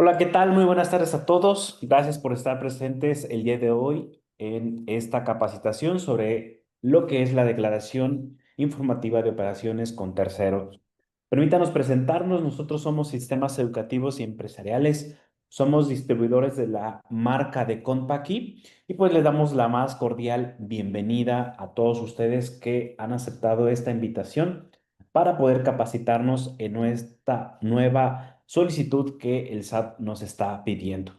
Hola, ¿qué tal? Muy buenas tardes a todos. Gracias por estar presentes el día de hoy en esta capacitación sobre lo que es la declaración informativa de operaciones con terceros. Permítanos presentarnos. Nosotros somos sistemas educativos y empresariales. Somos distribuidores de la marca de Compaqui y pues les damos la más cordial bienvenida a todos ustedes que han aceptado esta invitación para poder capacitarnos en nuestra nueva solicitud que el SAT nos está pidiendo.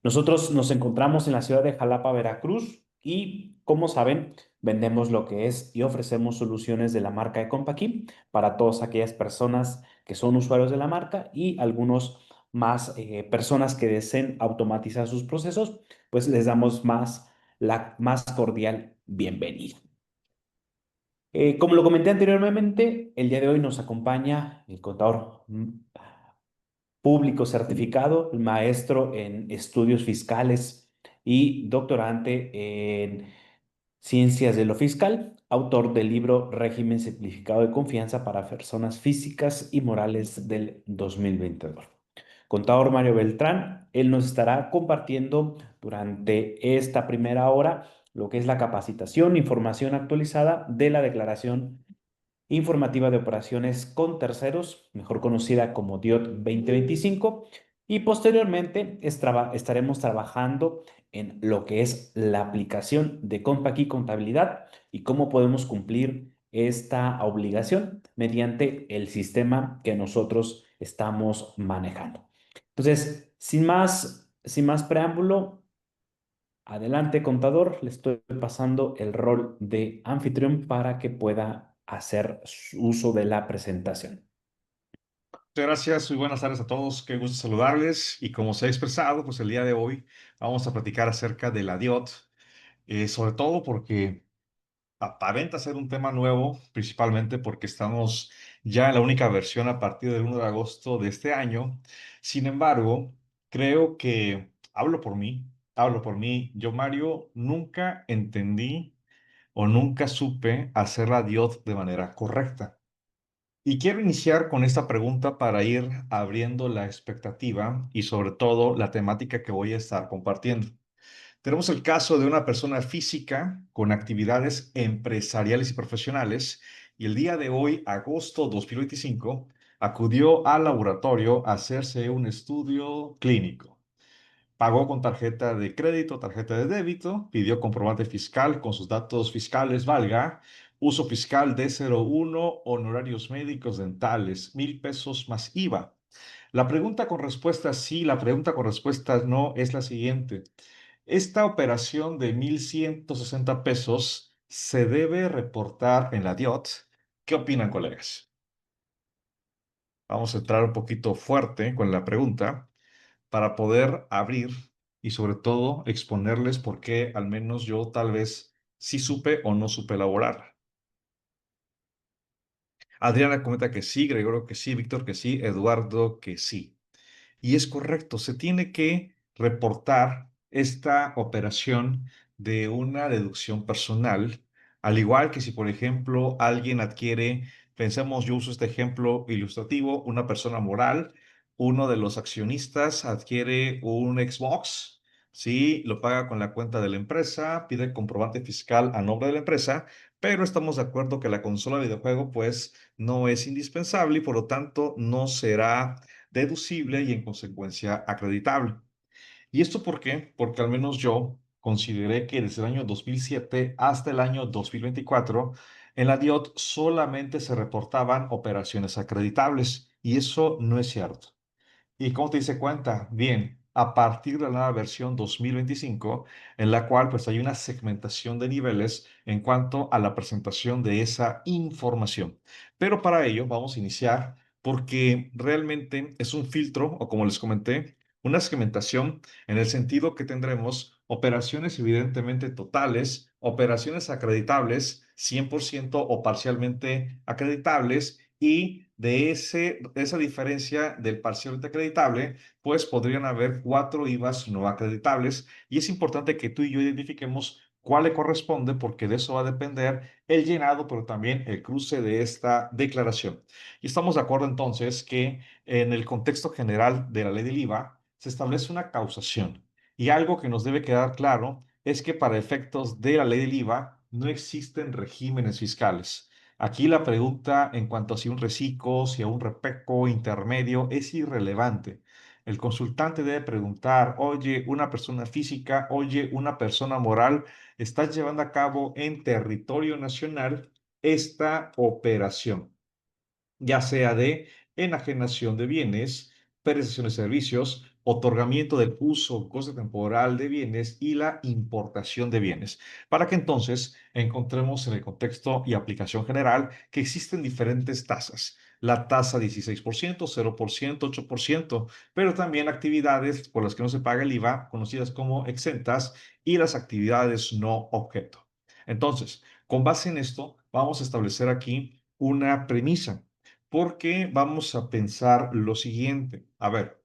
Nosotros nos encontramos en la ciudad de Jalapa, Veracruz, y como saben, vendemos lo que es y ofrecemos soluciones de la marca de Compaqui para todas aquellas personas que son usuarios de la marca y algunos más personas que deseen automatizar sus procesos, pues les damos la más cordial bienvenida. Como lo comenté anteriormente, el día de hoy nos acompaña el contador público certificado, maestro en estudios fiscales y doctorante en ciencias de lo fiscal, autor del libro Régimen Simplificado de Confianza para Personas Físicas y Morales del 2022. Contador Mario Beltrán, él nos estará compartiendo durante esta primera hora lo que es la capacitación, información actualizada de la declaración informativa de operaciones con terceros, mejor conocida como DIOT 2025, y posteriormente estaremos trabajando en lo que es la aplicación de Compaqui Contabilidad y cómo podemos cumplir esta obligación mediante el sistema que nosotros estamos manejando. Entonces, sin más preámbulo, adelante, contador, le estoy pasando el rol de anfitrión para que pueda hacer uso de la presentación. Muchas gracias, muy buenas tardes a todos, qué gusto saludarles y como se ha expresado, pues el día de hoy vamos a platicar acerca de la DIOT, sobre todo porque aparenta ser un tema nuevo, principalmente porque estamos ya en la única versión a partir del 1 de agosto de este año. Sin embargo, creo que, hablo por mí, yo Mario nunca entendí o nunca supe hacer la DIOT de manera correcta. Y quiero iniciar con esta pregunta para ir abriendo la expectativa y sobre todo la temática que voy a estar compartiendo. Tenemos el caso de una persona física con actividades empresariales y profesionales y el día de hoy, agosto 2025, acudió al laboratorio a hacerse un estudio clínico. Pagó con tarjeta de crédito, tarjeta de débito, pidió comprobante fiscal con sus datos fiscales, valga, uso fiscal D01, honorarios médicos dentales, 1,000 pesos más IVA. La pregunta con respuesta sí, la pregunta con respuesta no es la siguiente. ¿Esta operación de 1,160 pesos se debe reportar en la DIOT? ¿Qué opinan, colegas? Vamos a entrar un poquito fuerte con la pregunta para poder abrir y sobre todo exponerles por qué al menos yo tal vez sí supe o no supe elaborar. Adriana comenta que sí, Gregorio que sí, Víctor que sí, Eduardo que sí. Y es correcto, se tiene que reportar esta operación de una deducción personal, al igual que si, por ejemplo, alguien adquiere, pensemos, yo uso este ejemplo ilustrativo, una persona moral, uno de los accionistas adquiere un Xbox, sí, lo paga con la cuenta de la empresa, pide comprobante fiscal a nombre de la empresa, pero estamos de acuerdo que la consola de videojuego, pues, no es indispensable y por lo tanto no será deducible y en consecuencia acreditable. ¿Y esto por qué? Porque al menos yo consideré que desde el año 2007 hasta el año 2024 en la DIOT solamente se reportaban operaciones acreditables y eso no es cierto. ¿Y cómo te diste cuenta? Bien, a partir de la nueva versión 2025, en la cual pues hay una segmentación de niveles en cuanto a la presentación de esa información. Pero para ello vamos a iniciar porque realmente es un filtro, o como les comenté, una segmentación en el sentido que tendremos operaciones evidentemente totales, operaciones acreditables, 100% o parcialmente acreditables, y de esa diferencia del parcialmente acreditable, pues podrían haber 4 IVAs no acreditables y es importante que tú y yo identifiquemos cuál le corresponde porque de eso va a depender el llenado, pero también el cruce de esta declaración. Y estamos de acuerdo entonces que en el contexto general de la ley del IVA, se establece una causación. Y algo que nos debe quedar claro es que para efectos de la ley del IVA no existen regímenes fiscales. Aquí la pregunta en cuanto a si un reciclo, si a un repeco intermedio es irrelevante. El consultante debe preguntar, oye, una persona física, oye, una persona moral, ¿estás llevando a cabo en territorio nacional esta operación? Ya sea de enajenación de bienes, prestación de servicios, otorgamiento del uso, goce temporal de bienes y la importación de bienes, para que entonces encontremos en el contexto y aplicación general que existen diferentes tasas. La tasa 16%, 0%, 8%, pero también actividades por las que no se paga el IVA, conocidas como exentas, y las actividades no objeto. Entonces, con base en esto, vamos a establecer aquí una premisa porque vamos a pensar lo siguiente. A ver,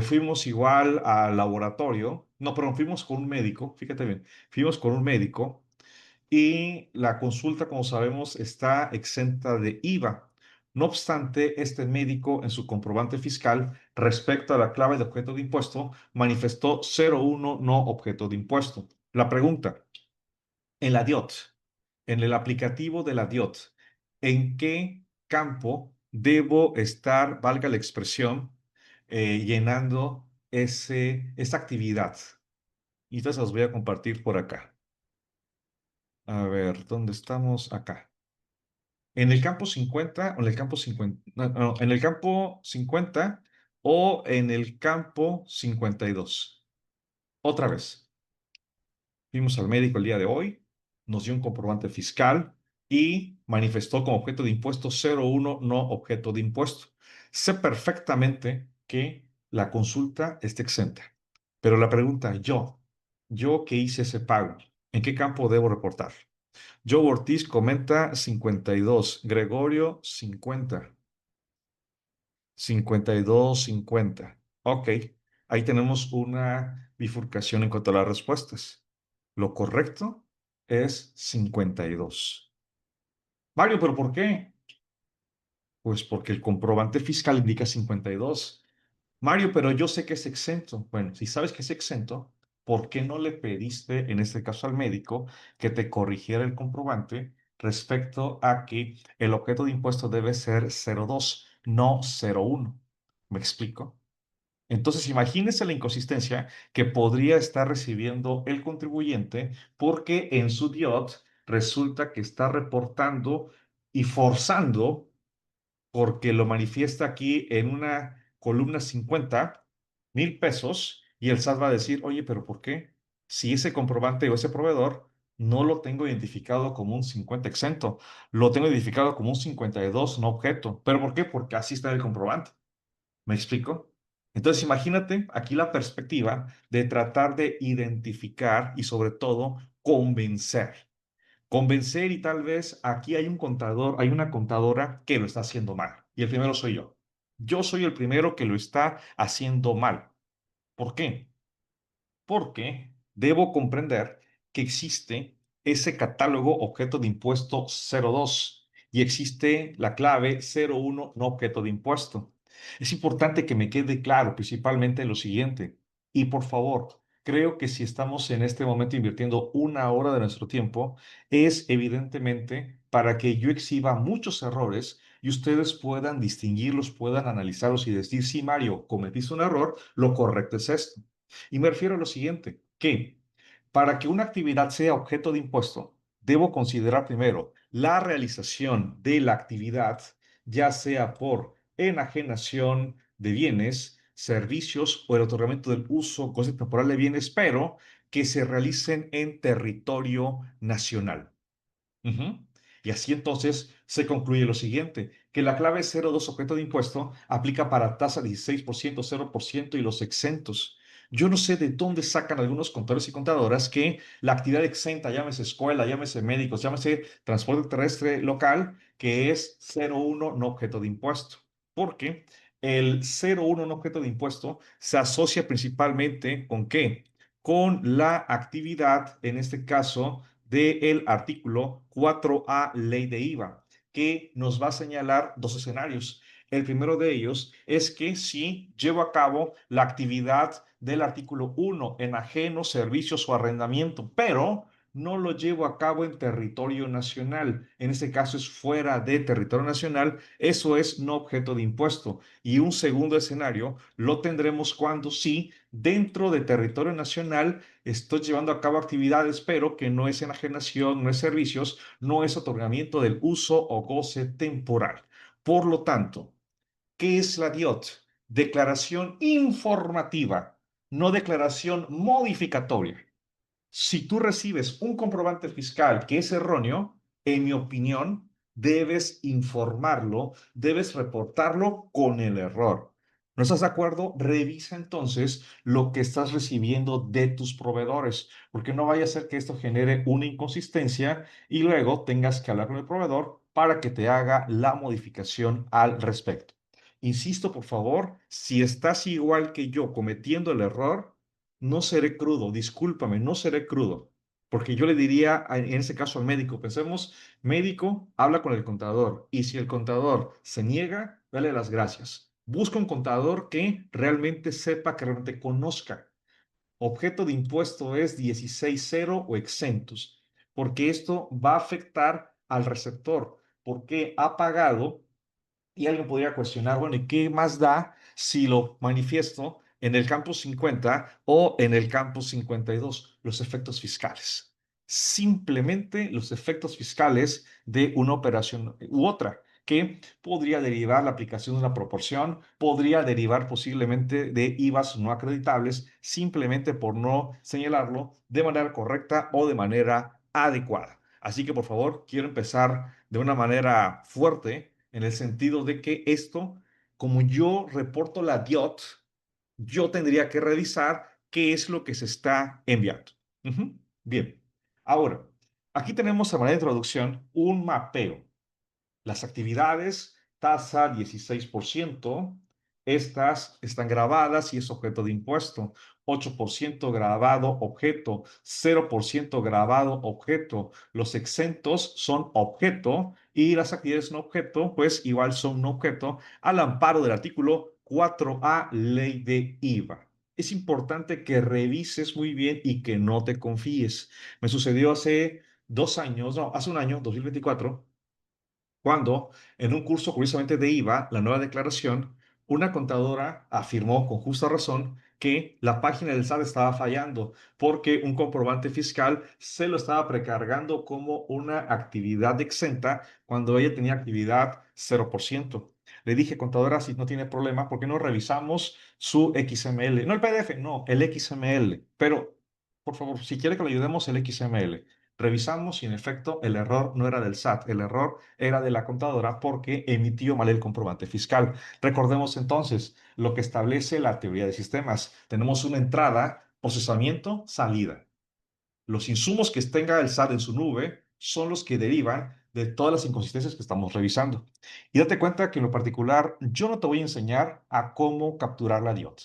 fuimos igual al laboratorio, no, perdón, fuimos con un médico, fíjate bien, fuimos con un médico y la consulta, como sabemos, está exenta de IVA. No obstante, este médico en su comprobante fiscal respecto a la clave de objeto de impuesto manifestó 01 no objeto de impuesto. La pregunta, en la DIOT, en el aplicativo de la DIOT, ¿en qué campo debo estar, valga la expresión, llenando esa actividad? Y entonces las voy a compartir por acá. A ver, ¿dónde estamos? Acá. En el campo 50 o en el campo 50, no, no, en el campo 50 o en el campo 52. Otra vez. Fuimos al médico el día de hoy, nos dio un comprobante fiscal y manifestó como objeto de impuesto 01 no objeto de impuesto. Sé perfectamente que la consulta está exenta, pero la pregunta, yo que hice ese pago, ¿en qué campo debo reportar? Joe Ortiz comenta 52, Gregorio 50, 52, 50. Ok, ahí tenemos una bifurcación en cuanto a las respuestas. Lo correcto es 52. Mario, ¿pero por qué? Pues porque el comprobante fiscal indica 52. Mario, pero yo sé que es exento. Bueno, si sabes que es exento, ¿por qué no le pediste, en este caso al médico, que te corrigiera el comprobante respecto a que el objeto de impuesto debe ser 02, no 01? ¿Me explico? Entonces, imagínese la inconsistencia que podría estar recibiendo el contribuyente porque en su DIOT resulta que está reportando y forzando, porque lo manifiesta aquí en una columna 50,000 pesos, y el SAT va a decir, oye, pero ¿por qué? Si ese comprobante o ese proveedor no lo tengo identificado como un 50 exento, lo tengo identificado como un 52 no objeto. ¿Pero por qué? Porque así está el comprobante. ¿Me explico? Entonces, imagínate aquí la perspectiva de tratar de identificar y sobre todo convencer. Convencer y tal vez aquí hay un contador, hay una contadora que lo está haciendo mal. Y el primero soy yo. Yo soy el primero que lo está haciendo mal. ¿Por qué? Porque debo comprender que existe ese catálogo objeto de impuesto 02 y existe la clave 01 no objeto de impuesto. Es importante que me quede claro principalmente lo siguiente. Y por favor, creo que si estamos en este momento invirtiendo una hora de nuestro tiempo, es evidentemente para que yo exhiba muchos errores y ustedes puedan distinguirlos, puedan analizarlos y decir, sí, Mario, cometiste un error, lo correcto es esto. Y me refiero a lo siguiente, que para que una actividad sea objeto de impuesto, debo considerar primero la realización de la actividad, ya sea por enajenación de bienes, servicios o el otorgamiento del uso, goce temporal de bienes, pero que se realicen en territorio nacional. Ujú. Y así entonces se concluye lo siguiente, que la clave 02 objeto de impuesto aplica para tasa 16%, 0% y los exentos. Yo no sé de dónde sacan algunos contadores y contadoras que la actividad exenta, llámese escuela, llámese médicos, llámese transporte terrestre local, que es 01 no objeto de impuesto. Porque el 01 no objeto de impuesto se asocia principalmente ¿con qué? Con la actividad, en este caso, del artículo 4A Ley de IVA, que nos va a señalar dos escenarios. El primero de ellos es que si llevo a cabo la actividad del artículo 1, enajenos, servicios o arrendamiento, pero no lo llevo a cabo en territorio nacional. En este caso es fuera de territorio nacional, eso es no objeto de impuesto. Y un segundo escenario lo tendremos cuando sí, dentro de territorio nacional, estoy llevando a cabo actividades, pero que no es enajenación, no es servicios, no es otorgamiento del uso o goce temporal. Por lo tanto, ¿qué es la DIOT? Declaración informativa, no declaración modificatoria. Si tú recibes un comprobante fiscal que es erróneo, en mi opinión, debes informarlo, debes reportarlo con el error. ¿No estás de acuerdo? Revisa entonces lo que estás recibiendo de tus proveedores, porque no vaya a ser que esto genere una inconsistencia y luego tengas que hablar con el proveedor para que te haga la modificación al respecto. Insisto, por favor, si estás igual que yo cometiendo el error, no seré crudo, discúlpame, no seré crudo, porque yo le diría en ese caso al médico, pensemos, médico, habla con el contador y si el contador se niega, dale las gracias. Busca un contador que realmente sepa, que realmente conozca. Objeto de impuesto es 16.0 o exentos, porque esto va a afectar al receptor, porque ha pagado y alguien podría cuestionar, bueno, ¿y qué más da si lo manifiesto en el campo 50 o en el campo 52? Los efectos fiscales. Simplemente los efectos fiscales de una operación u otra, que podría derivar la aplicación de una proporción, podría derivar posiblemente de IVAs no acreditables, simplemente por no señalarlo de manera correcta o de manera adecuada. Así que por favor, quiero empezar de una manera fuerte en el sentido de que esto, como yo reporto la DIOT, yo tendría que revisar qué es lo que se está enviando. Ujú. Bien. Ahora, aquí tenemos a manera de introducción un mapeo. Las actividades, tasa 16%, estas están grabadas y es objeto de impuesto. 8% grabado objeto, 0% grabado objeto. Los exentos son objeto y las actividades no objeto, pues igual son no objeto al amparo del artículo 4A, ley de IVA. Es importante que revises muy bien y que no te confíes. Me sucedió hace 2 años, no, hace un año, 2024, cuando en un curso curiosamente de IVA, la nueva declaración, una contadora afirmó con justa razón que la página del SAT estaba fallando porque un comprobante fiscal se lo estaba precargando como una actividad exenta cuando ella tenía actividad 0%. Le dije, contadora, si no tiene problema, ¿por qué no revisamos su XML? No el PDF, no, el XML. Pero, por favor, si quiere que le ayudemos, el XML. Revisamos y en efecto el error no era del SAT, el error era de la contadora porque emitió mal el comprobante fiscal. Recordemos entonces lo que establece la teoría de sistemas. Tenemos una entrada, procesamiento, salida. Los insumos que tenga el SAT en su nube son los que derivan de todas las inconsistencias que estamos revisando. Y date cuenta que en lo particular yo no te voy a enseñar a cómo capturar la DIOT.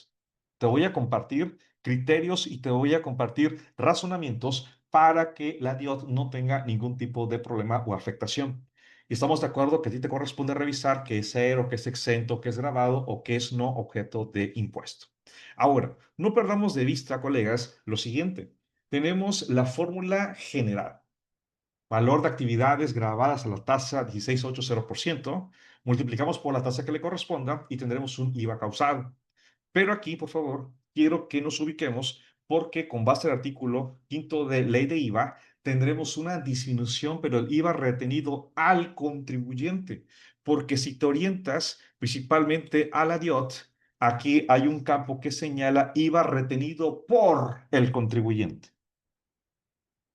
Te voy a compartir criterios y te voy a compartir razonamientos para que la DIOT no tenga ningún tipo de problema o afectación. Y estamos de acuerdo que a ti te corresponde revisar qué es cero, qué es exento, qué es grabado o qué es no objeto de impuesto. Ahora, no perdamos de vista, colegas, lo siguiente. Tenemos la fórmula general. Valor de actividades grabadas a la tasa 16.80%. Multiplicamos por la tasa que le corresponda y tendremos un IVA causado. Pero aquí, por favor, quiero que nos ubiquemos porque con base al artículo quinto de ley de IVA, tendremos una disminución, pero el IVA retenido al contribuyente. Porque si te orientas principalmente a la DIOT, aquí hay un campo que señala IVA retenido por el contribuyente.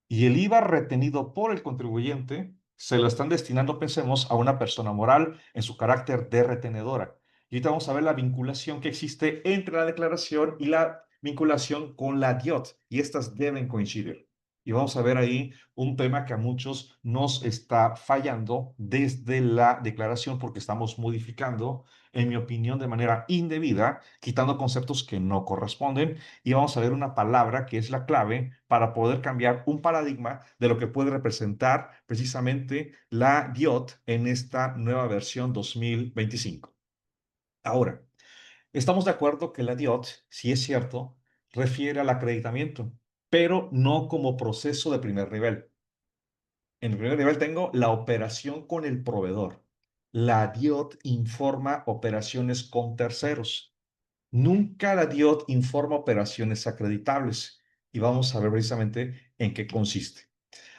Y el IVA retenido por el contribuyente se lo están destinando, pensemos, a una persona moral en su carácter de retenedora. Y ahorita vamos a ver la vinculación que existe entre la declaración y la vinculación con la DIOT, y estas deben coincidir. Y vamos a ver ahí un tema que a muchos nos está fallando desde la declaración porque estamos modificando, en mi opinión, de manera indebida, quitando conceptos que no corresponden y vamos a ver una palabra que es la clave para poder cambiar un paradigma de lo que puede representar precisamente la DIOT en esta nueva versión 2025. Ahora, estamos de acuerdo que la DIOT, si es cierto, refiere al acreditamiento, pero no como proceso de primer nivel. En el primer nivel tengo la operación con el proveedor. La DIOT informa operaciones con terceros. Nunca la DIOT informa operaciones acreditables. Y vamos a ver precisamente en qué consiste.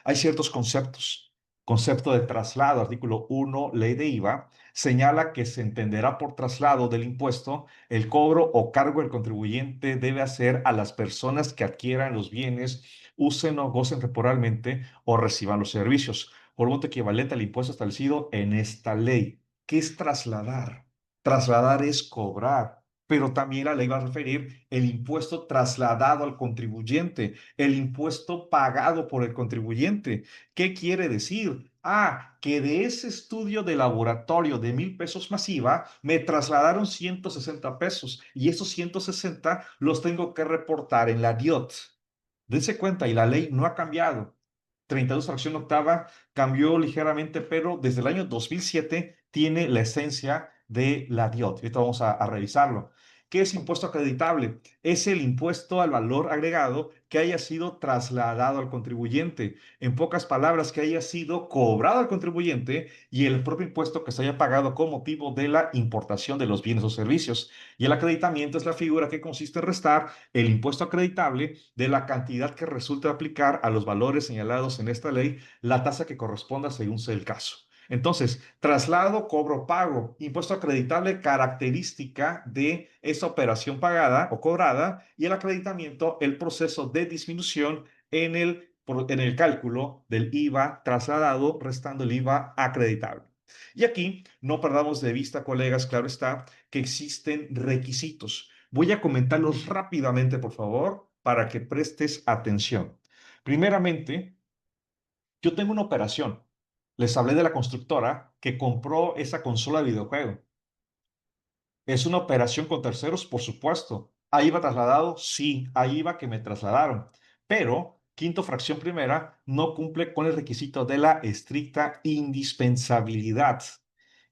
Hay ciertos conceptos. Concepto de traslado, artículo 1, ley de IVA, señala que se entenderá por traslado del impuesto el cobro o cargo del contribuyente debe hacer a las personas que adquieran los bienes, usen o gocen temporalmente o reciban los servicios, por monto equivalente al impuesto establecido en esta ley. ¿Qué es trasladar? Trasladar es cobrar, pero también la ley va a referir el impuesto trasladado al contribuyente, el impuesto pagado por el contribuyente. ¿Qué quiere decir? Ah, que de ese estudio de laboratorio de 1,000 pesos masiva, me trasladaron 160 pesos y esos 160 los tengo que reportar en la DIOT. Dense cuenta, y la ley no ha cambiado. 32 fracción octava cambió ligeramente, pero desde el año 2007 tiene la esencia de la DIOT. Ahorita vamos a revisarlo. ¿Qué es impuesto acreditable? Es el impuesto al valor agregado que haya sido trasladado al contribuyente. En pocas palabras, que haya sido cobrado al contribuyente y el propio impuesto que se haya pagado con motivo de la importación de los bienes o servicios. Y el acreditamiento es la figura que consiste en restar el impuesto acreditable de la cantidad que resulte aplicar a los valores señalados en esta ley, la tasa que corresponda según sea el caso. Entonces, traslado, cobro, pago, impuesto acreditable, característica de esa operación pagada o cobrada, y el acreditamiento, el proceso de disminución en el cálculo del IVA trasladado, restando el IVA acreditable. Y aquí no perdamos de vista, colegas, claro está, que existen requisitos. Voy a comentarlos rápidamente, por favor, para que prestes atención. Primeramente, yo tengo una operación. Les hablé de la constructora que compró esa consola de videojuego. ¿Es una operación con terceros? Por supuesto. ¿Ahí va trasladado? Sí, ahí va que me trasladaron. Pero, quinto fracción primera, no cumple con el requisito de la estricta indispensabilidad.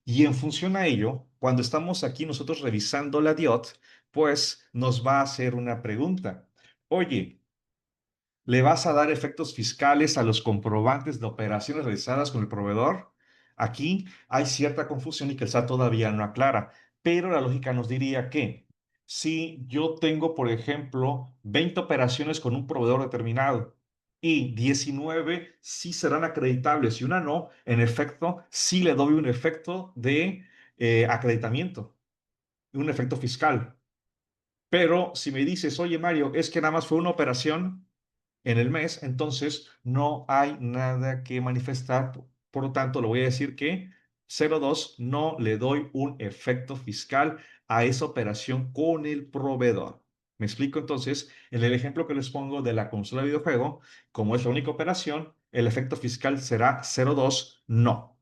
Y en función a ello, cuando estamos aquí nosotros revisando la DIOT, pues nos va a hacer una pregunta. Oye, ¿le vas a dar efectos fiscales a los comprobantes de operaciones realizadas con el proveedor? Aquí hay cierta confusión y que el SAT todavía no aclara, pero la lógica nos diría que si yo tengo, por ejemplo, 20 operaciones con un proveedor determinado y 19 sí serán acreditables y una no, en efecto, sí le doy un efecto de acreditamiento, un efecto fiscal. Pero si me dices, oye Mario, es que nada más fue una operación en el mes, entonces no hay nada que manifestar. Por lo tanto, le voy a decir que 02 no le doy un efecto fiscal a esa operación con el proveedor. ¿Me explico? Entonces, en el ejemplo que les pongo de la consola de videojuego, como es la única operación, el efecto fiscal será 02 no.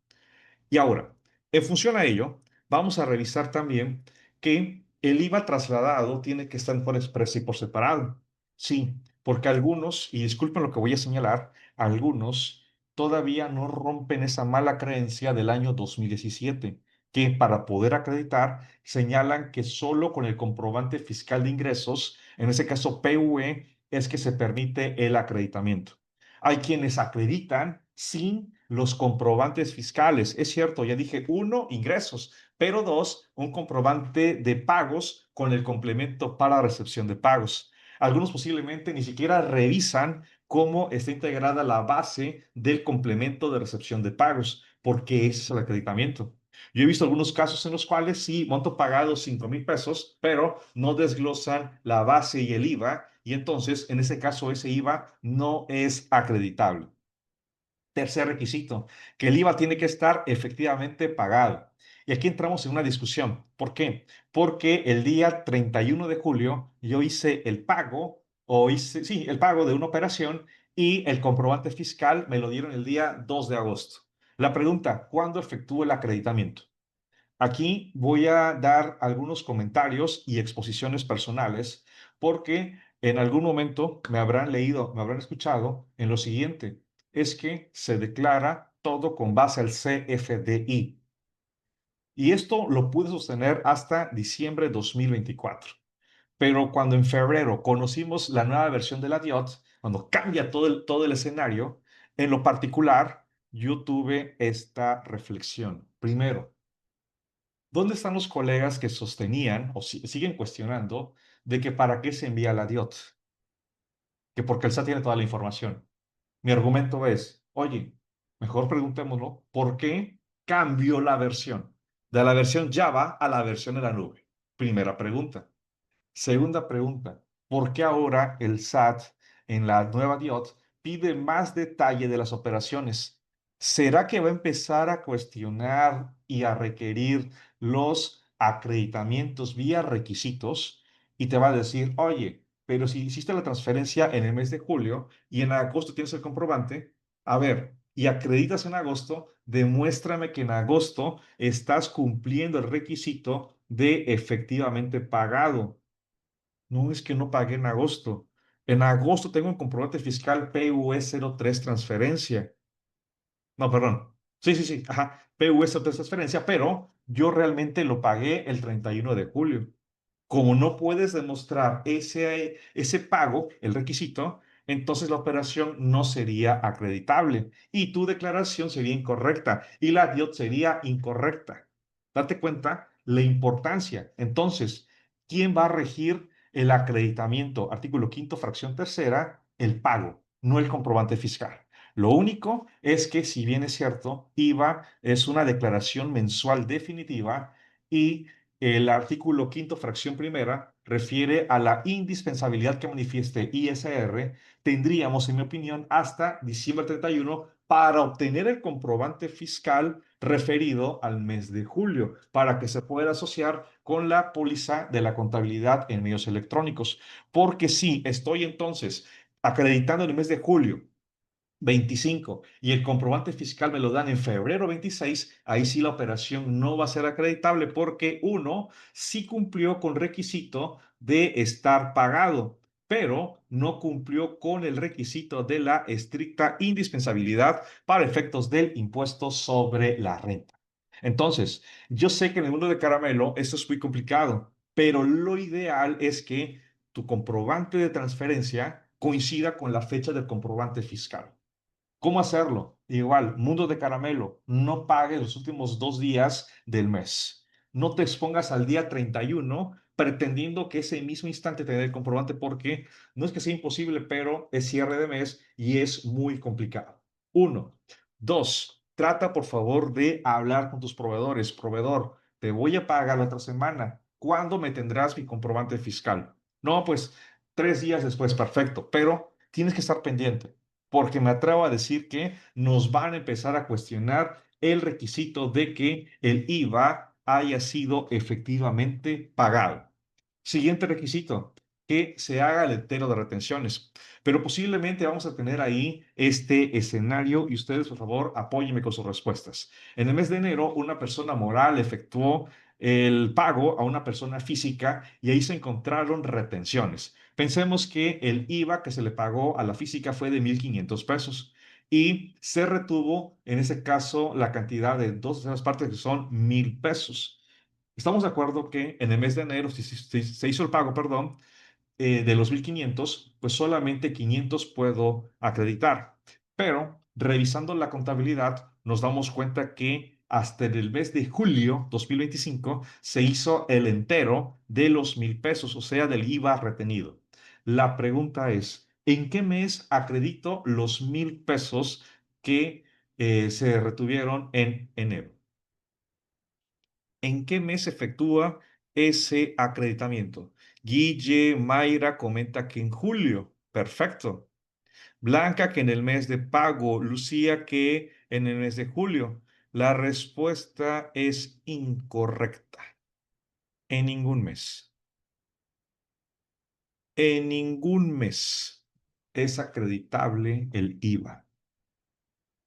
Y ahora, en función a ello, vamos a revisar también que el IVA trasladado tiene que estar por expreso y por separado. Sí, porque algunos, y disculpen lo que voy a señalar, algunos todavía no rompen esa mala creencia del año 2017, que para poder acreditar señalan que solo con el comprobante fiscal de ingresos, en ese caso PUE, es que se permite el acreditamiento. Hay quienes acreditan sin los comprobantes fiscales. Es cierto, ya dije, uno, ingresos, pero dos, un comprobante de pagos con el complemento para recepción de pagos. Algunos posiblemente ni siquiera revisan cómo está integrada la base del complemento de recepción de pagos, porque ese es el acreditamiento. Yo he visto algunos casos en los cuales sí, monto pagado 5,000 pesos, pero no desglosan la base y el IVA, y entonces en ese caso ese IVA no es acreditable. Tercer requisito, que el IVA tiene que estar efectivamente pagado. Y aquí entramos en una discusión. ¿Por qué? Porque el día 31 de julio yo hice el pago, sí, el pago de una operación, y el comprobante fiscal me lo dieron el día 2 de agosto. La pregunta, ¿cuándo efectúo el acreditamiento? Aquí voy a dar algunos comentarios y exposiciones personales porque en algún momento me habrán leído, me habrán escuchado en lo siguiente, es que se declara todo con base al CFDI. Y esto lo pude sostener hasta diciembre de 2024. Pero cuando en febrero conocimos la nueva versión de la DIOT, cuando cambia todo el escenario, en lo particular, yo tuve esta reflexión. Primero, ¿dónde están los colegas que sostenían o siguen cuestionando de que para qué se envía la DIOT? Que porque el SAT tiene toda la información. Mi argumento es, oye, mejor preguntémoslo, ¿por qué cambió la versión? De la versión Java a la versión de la nube. Primera pregunta. Segunda pregunta, ¿por qué ahora el SAT en la nueva DIOT pide más detalle de las operaciones? ¿Será que va a empezar a cuestionar y a requerir los acreditamientos vía requisitos? Y te va a decir, oye, pero si hiciste la transferencia en el mes de julio y en agosto tienes el comprobante, a ver, y acreditas en agosto, demuéstrame que en agosto estás cumpliendo el requisito de efectivamente pagado. No, es que no pagué en agosto. En agosto tengo un comprobante fiscal PUE 03 transferencia. No, perdón. Sí, sí, sí. Ajá. PUE 03 transferencia, pero yo realmente lo pagué el 31 de julio. Como no puedes demostrar ese pago, el requisito, entonces la operación no sería acreditable y tu declaración sería incorrecta y la DIOT sería incorrecta. Date cuenta la importancia. Entonces, ¿quién va a regir el acreditamiento? Artículo quinto, fracción tercera, el pago, no el comprobante fiscal. Lo único es que, si bien es cierto, IVA es una declaración mensual definitiva y el artículo quinto, fracción primera, refiere a la indispensabilidad que manifieste ISR. Tendríamos, en mi opinión, hasta diciembre 31 para obtener el comprobante fiscal referido al mes de julio, para que se pueda asociar con la póliza de la contabilidad en medios electrónicos. Porque si estoy entonces acreditando en el mes de julio 25 y el comprobante fiscal me lo dan en febrero 26, ahí sí la operación no va a ser acreditable porque uno sí cumplió con requisito de estar pagado, pero no cumplió con el requisito de la estricta indispensabilidad para efectos del impuesto sobre la renta. Entonces, yo sé que en el mundo de caramelo esto es muy complicado, pero lo ideal es que tu comprobante de transferencia coincida con la fecha del comprobante fiscal. ¿Cómo hacerlo? Igual, mundo de caramelo, no pagues los últimos 2 días del mes. No te expongas al día 31 pretendiendo que ese mismo instante te dé el comprobante porque no es que sea imposible, pero es cierre de mes y es muy complicado. Uno. Dos, trata por favor de hablar con tus proveedores. Proveedor, te voy a pagar la otra semana. ¿Cuándo me tendrás mi comprobante fiscal? No, pues 3 días después, perfecto, pero tienes que estar pendiente porque me atrevo a decir que nos van a empezar a cuestionar el requisito de que el IVA haya sido efectivamente pagado. Siguiente requisito, que se haga el entero de retenciones. Pero posiblemente vamos a tener ahí este escenario y ustedes, por favor, apóyenme con sus respuestas. En el mes de enero, una persona moral efectuó el pago a una persona física y ahí se encontraron retenciones. Pensemos que el IVA que se le pagó a la física fue de 1,500 pesos y se retuvo, en ese caso, la cantidad de dos terceras partes que son 1,000 pesos. Estamos de acuerdo que en el mes de enero se hizo el pago, perdón, de los 1,500, pues solamente 500 puedo acreditar. Pero revisando la contabilidad, nos damos cuenta que hasta el mes de julio 2025 se hizo el entero de los 1,000 pesos, o sea, del IVA retenido. La pregunta es, ¿en qué mes acredito los 1,000 pesos que se retuvieron en enero? ¿En qué mes se efectúa ese acreditamiento? Guille Mayra comenta que en julio. Perfecto. Blanca que en el mes de pago. Lucía que en el mes de julio. La respuesta es incorrecta. En ningún mes. En ningún mes es acreditable el IVA.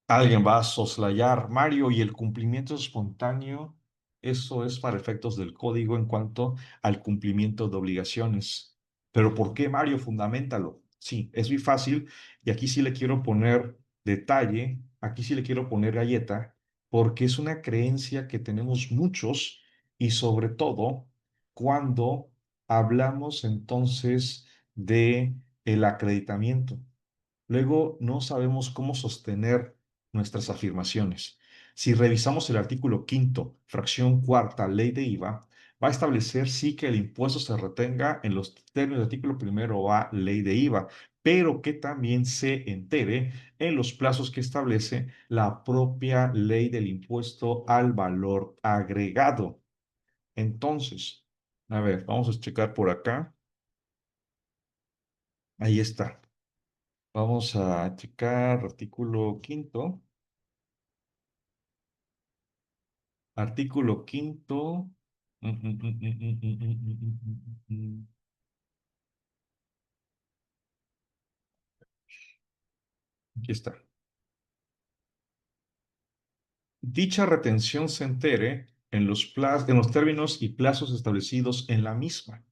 Alguien va a soslayar, Mario, y el cumplimiento espontáneo, eso es para efectos del código en cuanto al cumplimiento de obligaciones. Pero ¿por qué, Mario? Fundamentalo. Sí, es muy fácil y aquí sí le quiero poner detalle, aquí sí le quiero poner galleta. porque es una creencia que tenemos muchos y sobre todo cuando hablamos entonces de el acreditamiento. Luego no sabemos cómo sostener nuestras afirmaciones. Si revisamos el artículo quinto, fracción cuarta, ley de IVA, va a establecer sí que el impuesto se retenga en los términos del artículo primero A, ley de IVA, pero que también se entere en los plazos que establece la propia ley del impuesto al valor agregado. Entonces, a ver, vamos a checar por acá. Ahí está. Vamos a checar artículo quinto. Artículo quinto. Aquí está. Dicha retención se entere en los términos y plazos establecidos en la misma.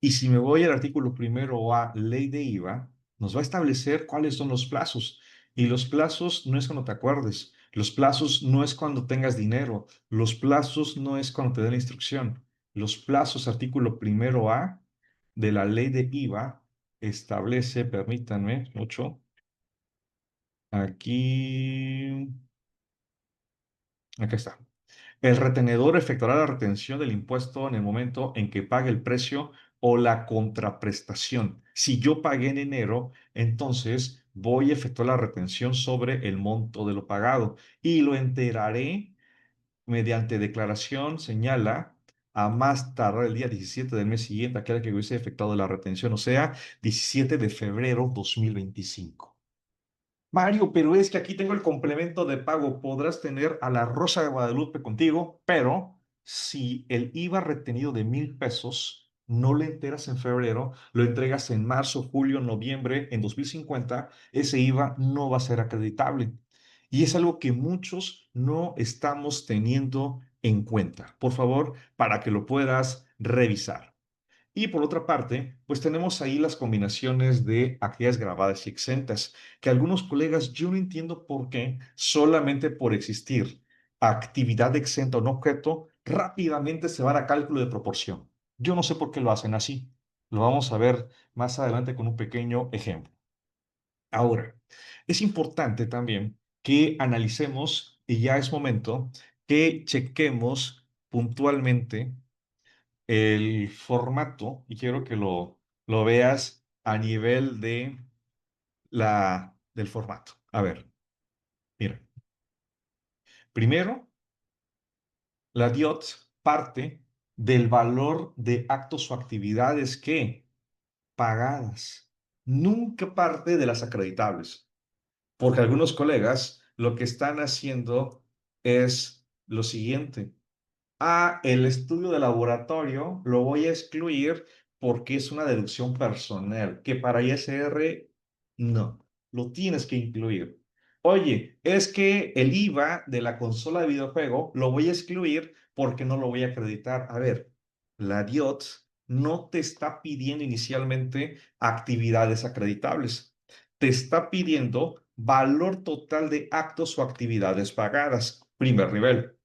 Y si me voy al artículo primero A, ley de IVA, nos va a establecer cuáles son los plazos. Y los plazos no es cuando te acuerdes, los plazos no es cuando tengas dinero, los plazos no es cuando te den la instrucción. Los plazos, artículo primero A de la ley de IVA, establece, permítanme, mucho, aquí, acá está. El retenedor efectuará la retención del impuesto en el momento en que pague el precio o la contraprestación. Si yo pagué en enero, entonces voy a efectuar la retención sobre el monto de lo pagado y lo enteraré mediante declaración, señala, a más tardar el día 17 del mes siguiente a aquel que hubiese efectuado la retención, o sea, 17 de febrero 2025. Mario, pero es que aquí tengo el complemento de pago. Podrás tener a la Rosa de Guadalupe contigo, pero si el IVA retenido de 1,000 pesos no le enteras en febrero, lo entregas en marzo, julio, noviembre, en 2050, ese IVA no va a ser acreditable. Y es algo que muchos no estamos teniendo en cuenta. Por favor, para que lo puedas revisar. Y por otra parte, pues tenemos ahí las combinaciones de actividades grabadas y exentas, que algunos colegas yo no entiendo por qué, solamente por existir actividad exenta a un objeto, rápidamente se van a cálculo de proporción. Yo no sé por qué lo hacen así. Lo vamos a ver más adelante con un pequeño ejemplo. Ahora, es importante también que analicemos, y ya es momento, que chequemos puntualmente el formato y quiero que lo veas a nivel del formato. A ver, mira. Primero, la DIOT parte del valor de actos o actividades que pagadas. Nunca parte de las acreditables, porque algunos colegas lo que están haciendo es lo siguiente. El estudio de laboratorio lo voy a excluir porque es una deducción personal, que para ISR no, lo tienes que incluir. Oye, es que el IVA de la consola de videojuego lo voy a excluir porque no lo voy a acreditar. A ver, la DIOT no te está pidiendo inicialmente actividades acreditables. Te está pidiendo valor total de actos o actividades pagadas, primer nivel,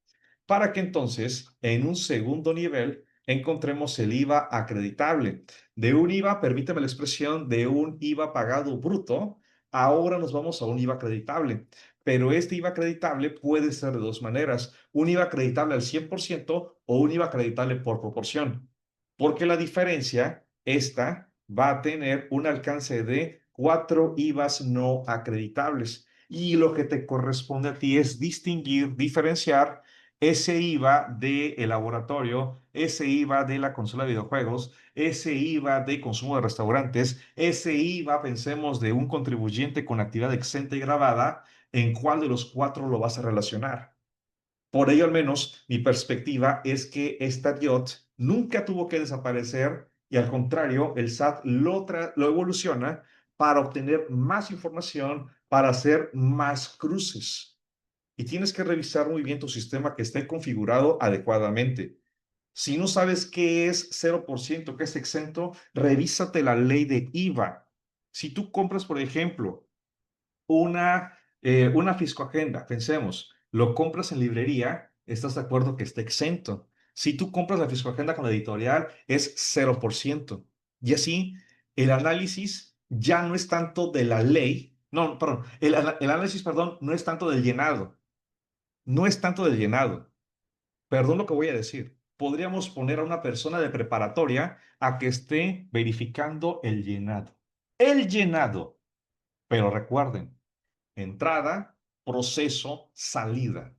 para que entonces en un segundo nivel encontremos el IVA acreditable. De un IVA, permíteme la expresión, de un IVA pagado bruto, ahora nos vamos a un IVA acreditable. Pero este IVA acreditable puede ser de dos maneras, un IVA acreditable al 100% o un IVA acreditable por proporción. Porque la diferencia, esta va a tener un alcance de 4 IVAs no acreditables. Y lo que te corresponde a ti es distinguir, diferenciar ese IVA del laboratorio, ese IVA de la consola de videojuegos, ese IVA de consumo de restaurantes, ese IVA, pensemos, de un contribuyente con actividad exenta y grabada, ¿en cuál de los cuatro lo vas a relacionar? Por ello, al menos, mi perspectiva es que esta DIOT nunca tuvo que desaparecer y al contrario, el SAT lo evoluciona para obtener más información, para hacer más cruces. Y tienes que revisar muy bien tu sistema que esté configurado adecuadamente. Si no sabes qué es 0%, qué es exento, revísate la ley de IVA. Si tú compras, por ejemplo, una fiscoagenda, pensemos, Lo compras en librería, estás de acuerdo que está exento. Si tú compras la Fiscoagenda con la editorial, es 0%. Y así, el análisis ya no es tanto de la ley, no, perdón, el análisis, perdón, no es tanto del llenado, no es tanto del llenado. Perdón lo que voy a decir. Podríamos poner a una persona de preparatoria a que esté verificando el llenado. El llenado. Pero recuerden, entrada, proceso, salida.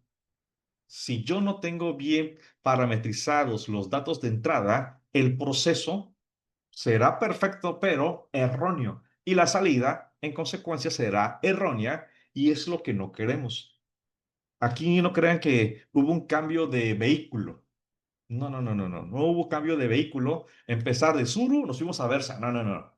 Si yo no tengo bien parametrizados los datos de entrada, el proceso será perfecto, pero erróneo. Y la salida, en consecuencia, será errónea y es lo que no queremos. Aquí no crean que hubo un cambio de vehículo. No, no, no, no, no. No hubo cambio de vehículo. Empezar de Suru, nos fuimos a Versa. No, no, no.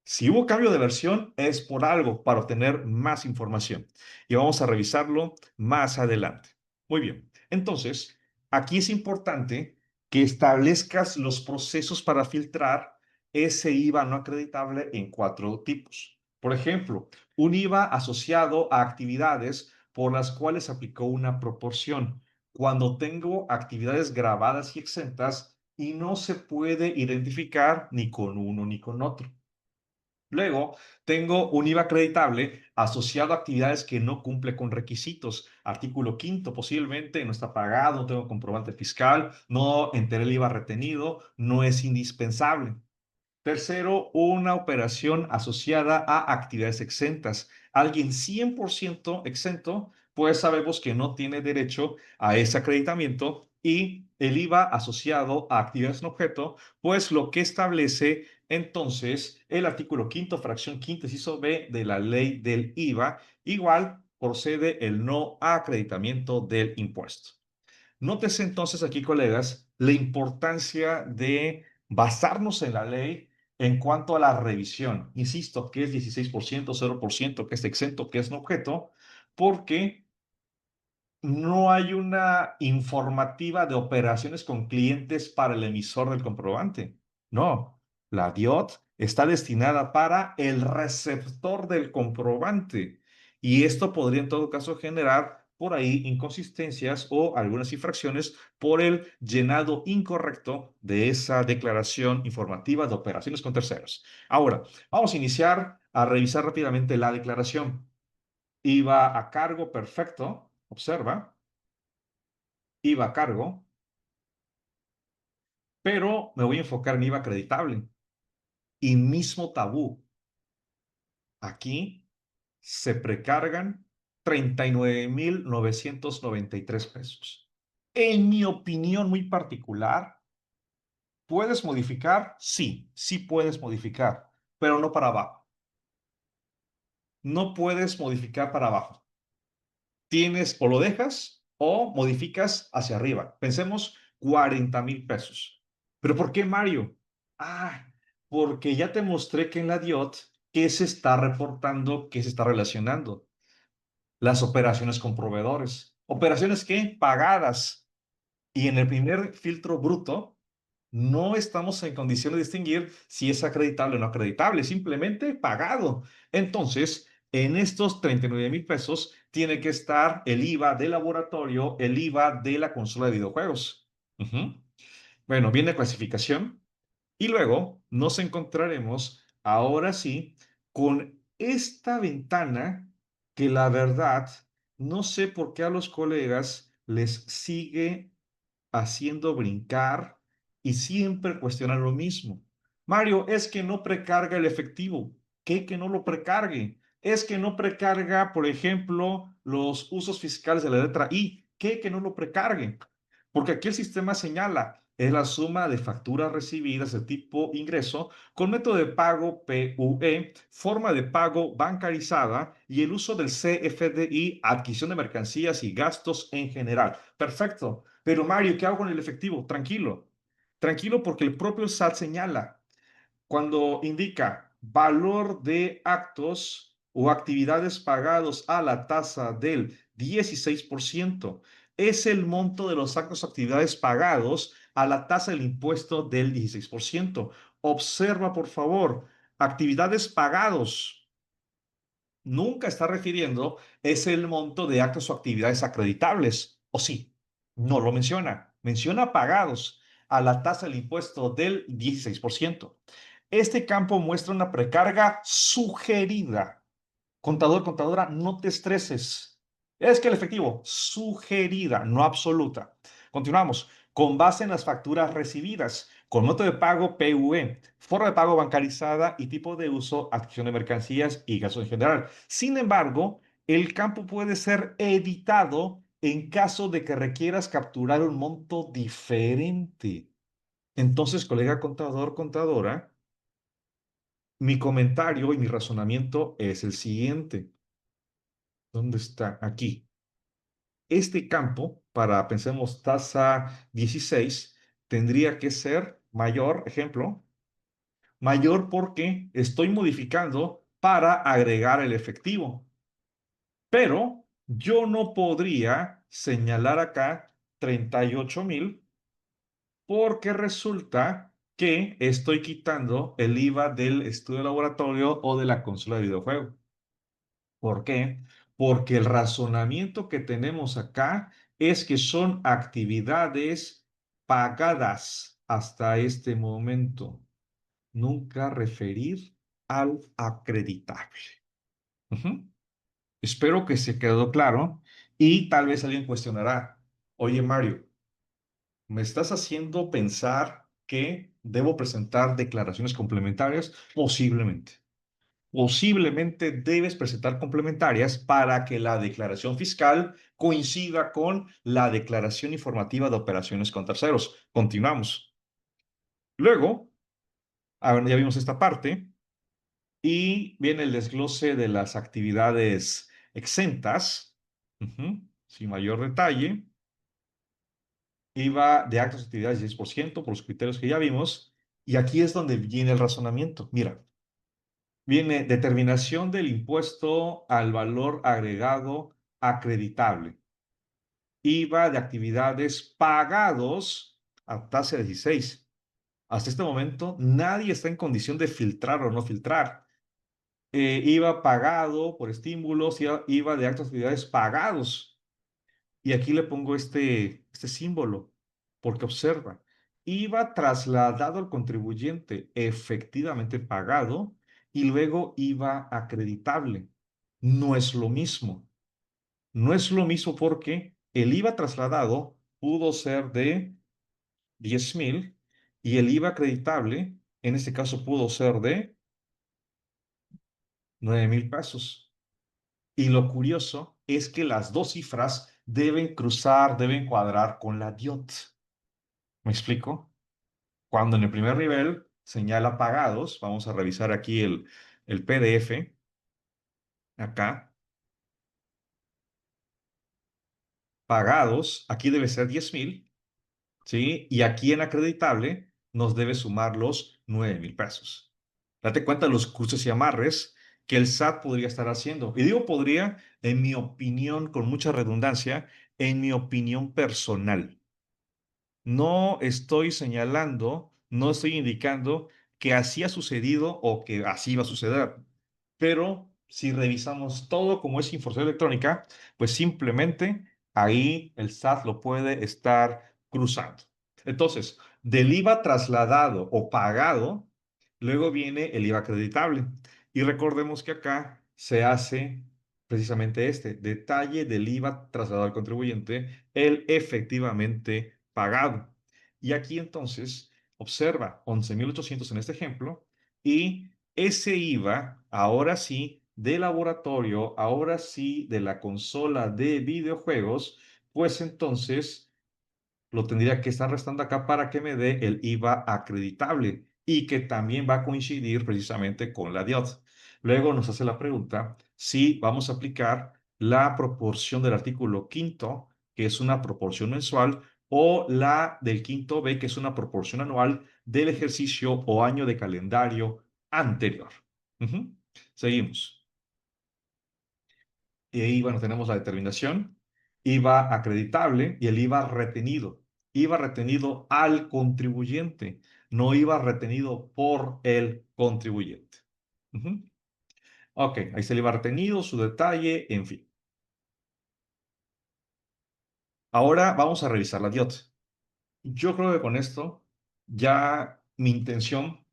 Si hubo cambio de versión es por algo, para obtener más información. Y vamos a revisarlo más adelante. Muy bien. Entonces, aquí es importante que establezcas los procesos para filtrar ese IVA no acreditable en cuatro tipos. Por ejemplo, un IVA asociado a actividades por las cuales aplicó una proporción. Cuando tengo actividades grabadas y exentas y no se puede identificar ni con uno ni con otro. Luego, tengo un IVA acreditable asociado a actividades que no cumple con requisitos. Artículo quinto, posiblemente no está pagado, no tengo comprobante fiscal, no enteré el IVA retenido, no es indispensable. Tercero, una operación asociada a actividades exentas. Alguien 100% exento, pues sabemos que no tiene derecho a ese acreditamiento y el IVA asociado a actividades en objeto, pues lo que establece entonces el artículo quinto, fracción quinta, inciso B de la ley del IVA, igual procede el no acreditamiento del impuesto. Nótese entonces aquí, colegas, la importancia de basarnos en la ley en cuanto a la revisión. Insisto, que es 16%, 0%, que es exento, que es no objeto, porque no hay una informativa de operaciones con clientes para el emisor del comprobante. No, la DIOT está destinada para el receptor del comprobante. Y esto podría en todo caso generar por ahí inconsistencias o algunas infracciones por el llenado incorrecto de esa declaración informativa de operaciones con terceros. Ahora, vamos a iniciar a revisar rápidamente la declaración. IVA a cargo, perfecto. Observa. IVA a cargo, pero me voy a enfocar en IVA acreditable. Y mismo tabú, aquí se precargan 39,993 pesos. En mi opinión muy particular, ¿puedes modificar? Sí, sí puedes modificar, pero no para abajo. No puedes modificar para abajo. Tienes o lo dejas o modificas hacia arriba. Pensemos 40,000 pesos. ¿Pero por qué, Mario? Ah, porque ya te mostré que en la DIOT, ¿qué se está reportando? ¿Qué se está relacionando? Las operaciones con proveedores. ¿Operaciones qué? Pagadas. Y en el primer filtro bruto, no estamos en condición de distinguir si es acreditable o no acreditable, simplemente pagado. Entonces, en estos 39,000 pesos tiene que estar el IVA del laboratorio, el IVA de la consola de videojuegos. Ujú. Bueno, viene clasificación y luego nos encontraremos ahora sí con esta ventana que la verdad no sé por qué a los colegas les sigue haciendo brincar y siempre cuestionan lo mismo. Mario, es que no precarga el efectivo. ¿Qué que no lo precargue? Es que no precarga, por ejemplo, los usos fiscales de la letra I. ¿Qué que no lo precargue? Porque aquí el sistema señala, es la suma de facturas recibidas de tipo ingreso con método de pago PUE, forma de pago bancarizada y el uso del CFDI, adquisición de mercancías y gastos en general. Perfecto. Pero Mario, ¿qué hago con el efectivo? Tranquilo. Tranquilo porque el propio SAT señala cuando indica valor de actos o actividades pagados a la tasa del 16%, es el monto de los actos o actividades pagados a la tasa del impuesto del 16%. Observa, por favor, actividades pagados. nunca está refiriendo es el monto de actos o actividades acreditables. ¿O sí? No lo menciona. Menciona pagados a la tasa del impuesto del 16%. Este campo muestra una precarga sugerida. Contador, contadora, no te estreses. Es que el efectivo, sugerida, no absoluta. Continuamos. Con base en las facturas recibidas, con método de pago PUE, forma de pago bancarizada y tipo de uso, adquisición de mercancías y gastos en general. Sin embargo, el campo puede ser editado en caso de que requieras capturar un monto diferente. Entonces, colega contador, contadora, mi comentario y mi razonamiento es el siguiente. ¿Dónde está? Aquí. Este campo, para, pensemos, tasa 16, tendría que ser mayor, ejemplo, mayor porque estoy modificando para agregar el efectivo. Pero yo no podría señalar acá 38,000 porque resulta que estoy quitando el IVA del estudio de laboratorio o de la consola de videojuego. ¿Por qué? Porque el razonamiento que tenemos acá es que son actividades pagadas hasta este momento. Nunca referir al acreditable. Ujú. Espero que se quedó claro y tal vez alguien cuestionará, oye Mario, ¿me estás haciendo pensar que debo presentar declaraciones complementarias? Posiblemente. Posiblemente debes presentar complementarias para que la declaración fiscal coincida con la declaración informativa de operaciones con terceros. Continuamos. Luego, ya vimos esta parte y viene el desglose de las actividades exentas. Sin mayor detalle. IVA de actos de actividades 10% por los criterios que ya vimos. Y aquí es donde viene el razonamiento. Mira, viene determinación del impuesto al valor agregado acreditable. IVA de actividades pagados a tasa de 16. Hasta este momento, nadie está en condición de filtrar o no filtrar. IVA pagado por estímulos, IVA de actos de actividades pagados. Y aquí le pongo este símbolo, porque observa, IVA trasladado al contribuyente efectivamente pagado y luego IVA acreditable. No es lo mismo. No es lo mismo porque el IVA trasladado pudo ser de 10,000 y el IVA acreditable, en este caso, pudo ser de 9,000 pesos. Y lo curioso es que las dos cifras deben cruzar, deben cuadrar con la DIOT. ¿Me explico? Cuando en el primer nivel señala pagados, vamos a revisar aquí el PDF, acá, pagados, aquí debe ser 10,000, ¿sí? Y aquí en acreditable nos debe sumar los 9,000 pesos. Date cuenta de los cruces y amarres que el SAT podría estar haciendo. Y digo podría, en mi opinión, con mucha redundancia, en mi opinión personal. No estoy señalando, no estoy indicando que así ha sucedido o que así va a suceder. Pero si revisamos todo como es información electrónica, pues simplemente ahí el SAT lo puede estar cruzando. Entonces, del IVA trasladado o pagado, luego viene el IVA acreditable. Y recordemos que acá se hace precisamente este detalle del IVA trasladado al contribuyente, el efectivamente pagado. Y aquí entonces observa 11,800 en este ejemplo y ese IVA, ahora sí, de laboratorio, ahora sí, de la consola de videojuegos, pues entonces lo tendría que estar restando acá para que me dé el IVA acreditable y que también va a coincidir precisamente con la DIOT. Luego nos hace la pregunta si vamos a aplicar la proporción del artículo quinto, que es una proporción mensual, o la del quinto B, que es una proporción anual del ejercicio o año de calendario anterior. Ujú. Seguimos. Y ahí, bueno, tenemos la determinación, IVA acreditable y el IVA retenido. IVA retenido al contribuyente, no IVA retenido por el contribuyente. Ujú. Ok, ahí se le va retenido, su detalle, en fin. Ahora vamos a revisar la DIOT. Yo creo que con esto ya mi intención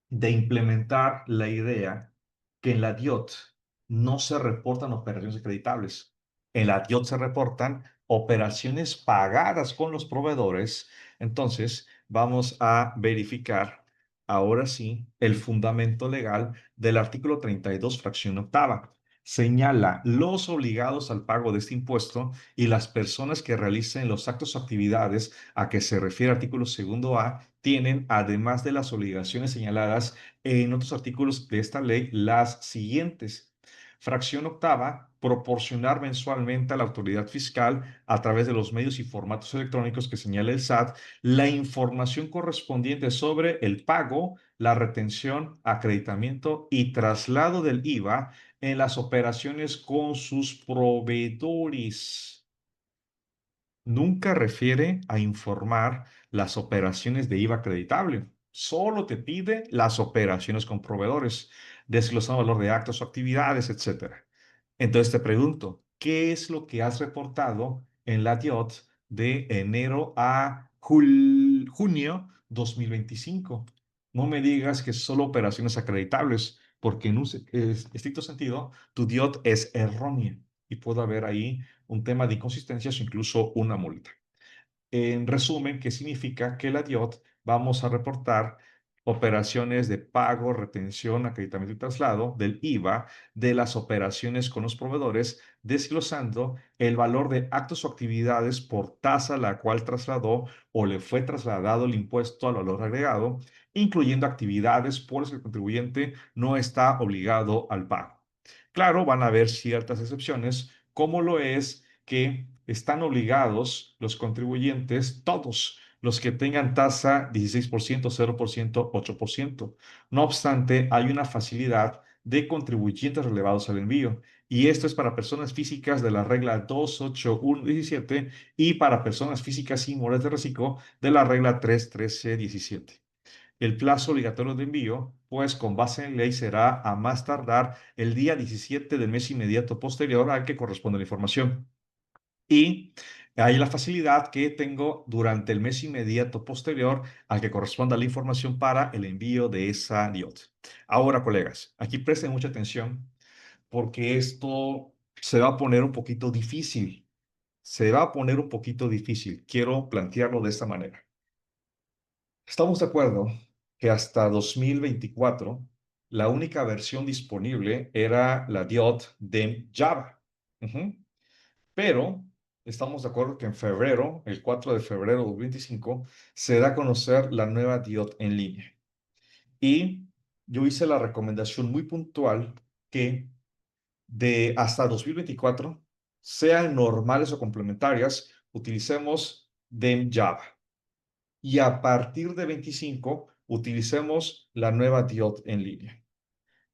de implementar la idea que en la DIOT no se reportan operaciones acreditables. En la DIOT se reportan operaciones pagadas con los proveedores. Entonces, vamos a verificar ahora sí el fundamento legal del artículo 32, fracción octava. Señala los obligados al pago de este impuesto y las personas que realicen los actos o actividades a que se refiere el artículo segundo A tienen, además de las obligaciones señaladas en otros artículos de esta ley, las siguientes. Fracción octava, proporcionar mensualmente a la autoridad fiscal, a través de los medios y formatos electrónicos que señala el SAT, la información correspondiente sobre el pago, la retención, acreditamiento y traslado del IVA en las operaciones con sus proveedores. Nunca refiere a informar las operaciones de IVA acreditable. Solo te pide las operaciones con proveedores, desglosando valor de actos o actividades, etcétera. Entonces te pregunto, ¿qué es lo que has reportado en la DIOT de enero a junio 2025? No me digas que solo operaciones acreditables, porque en un estricto sentido, tu DIOT es errónea y puede haber ahí un tema de inconsistencias o incluso una multa. En resumen, ¿qué significa? Que la DIOT vamos a reportar operaciones de pago, retención, acreditamiento y traslado del IVA de las operaciones con los proveedores, desglosando el valor de actos o actividades por tasa a la cual trasladó o le fue trasladado el impuesto al valor agregado, incluyendo actividades por las que el contribuyente no está obligado al pago. Claro, van a haber ciertas excepciones, como lo es que están obligados los contribuyentes, todos los que tengan tasa 16%, 0%, 8%. No obstante, hay una facilidad de contribuyentes relevados al envío. Y esto es para personas físicas de la regla 28117 y para personas físicas y morales de reciclo de la regla 31317. El plazo obligatorio de envío, pues con base en ley será a más tardar el día 17 del mes inmediato posterior al que corresponde la información. Y hay la facilidad que tengo durante el mes inmediato posterior al que corresponda la información para el envío de esa DIOT. Ahora, colegas, aquí presten mucha atención porque esto se va a poner un poquito difícil. Se va a poner un poquito difícil. Quiero plantearlo de esta manera. Estamos de acuerdo que hasta 2024 la única versión disponible era la DIOT de Java. Ujú. Pero estamos de acuerdo que en febrero, el 4 de febrero de 2025, se da a conocer la nueva DIOT en línea. Y yo hice la recomendación muy puntual que de hasta 2024, sean normales o complementarias, utilicemos DEM Java. Y a partir de 25, utilicemos la nueva DIOT en línea.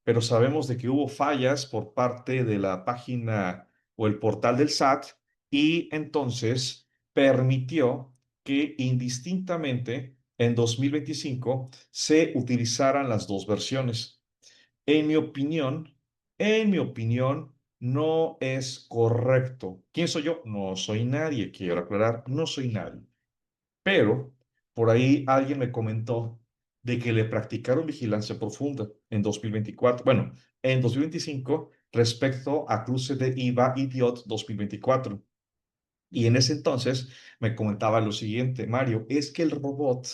Pero sabemos de que hubo fallas por parte de la página o el portal del SAT y entonces permitió que indistintamente en 2025 se utilizaran las dos versiones. En mi opinión, en mi opinión, no es correcto. ¿Quién soy yo? No soy nadie, quiero aclarar, no soy nadie. Pero por ahí alguien me comentó de que le practicaron vigilancia profunda en 2024, bueno, en 2025 respecto a cruces de IVA y DIOT 2024. Y en ese entonces me comentaba lo siguiente, Mario, es que el robot,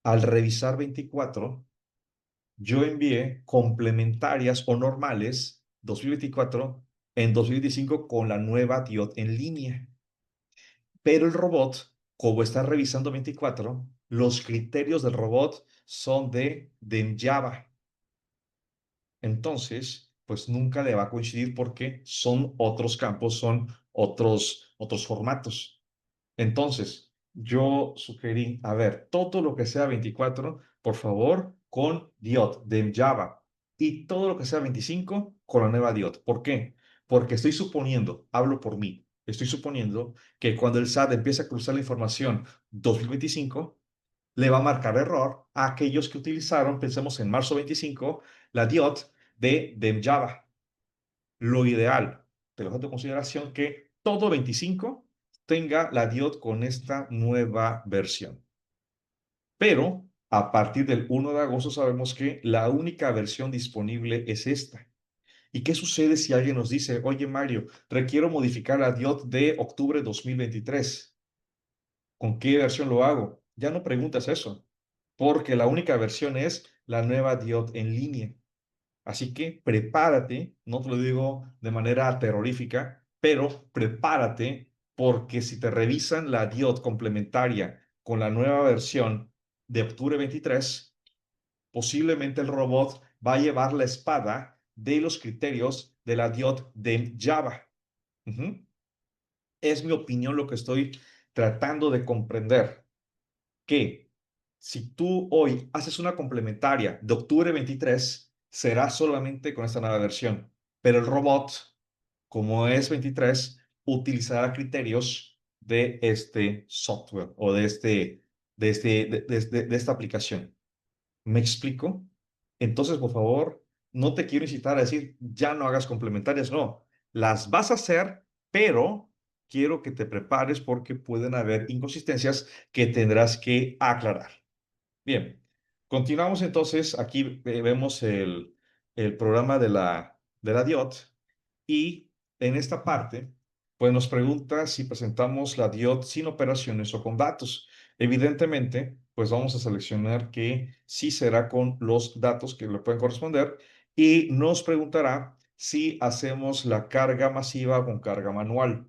al revisar 24, yo envié complementarias o normales 2024 en 2025 con la nueva DIOT en línea. Pero el robot, como está revisando 24, los criterios del robot son de Java. Entonces, pues nunca le va a coincidir porque son otros campos, son otros formatos. Entonces, yo sugerí, a ver, todo lo que sea 24, por favor, con DIOT de Java. Y todo lo que sea 25 con la nueva DIOT. ¿Por qué? Porque estoy suponiendo, hablo por mí, estoy suponiendo que cuando el SAT empiece a cruzar la información 2025, le va a marcar error a aquellos que utilizaron, pensemos en marzo 25, la DIOT de Java. Lo ideal, te lo dejo a consideración, que todo 25 tenga la DIOD con esta nueva versión. Pero a partir del 1 de agosto sabemos que la única versión disponible es esta. ¿Y qué sucede si alguien nos dice, oye Mario, requiero modificar la DIOD de octubre 2023? ¿Con qué versión lo hago? Ya no preguntas eso, porque la única versión es la nueva DIOD en línea. Así que prepárate, no te lo digo de manera terrorífica, pero prepárate porque si te revisan la DIOD complementaria con la nueva versión de octubre 23, posiblemente el robot va a llevar la espada de los criterios de la DIOD de Java. Ujú. Es mi opinión lo que estoy tratando de comprender, que si tú hoy haces una complementaria de octubre 23, será solamente con esta nueva versión. Pero el robot, como es 23, utilizará criterios de este software o de esta aplicación. ¿Me explico? Entonces, por favor, no te quiero incitar a decir, ya no hagas complementarias, no. Las vas a hacer, pero quiero que te prepares porque pueden haber inconsistencias que tendrás que aclarar. Bien, continuamos entonces. Aquí vemos el programa de la DIOT y en esta parte, pues nos pregunta si presentamos la DIOT sin operaciones o con datos. Evidentemente, pues vamos a seleccionar que sí será con los datos que le pueden corresponder y nos preguntará si hacemos la carga masiva con carga manual.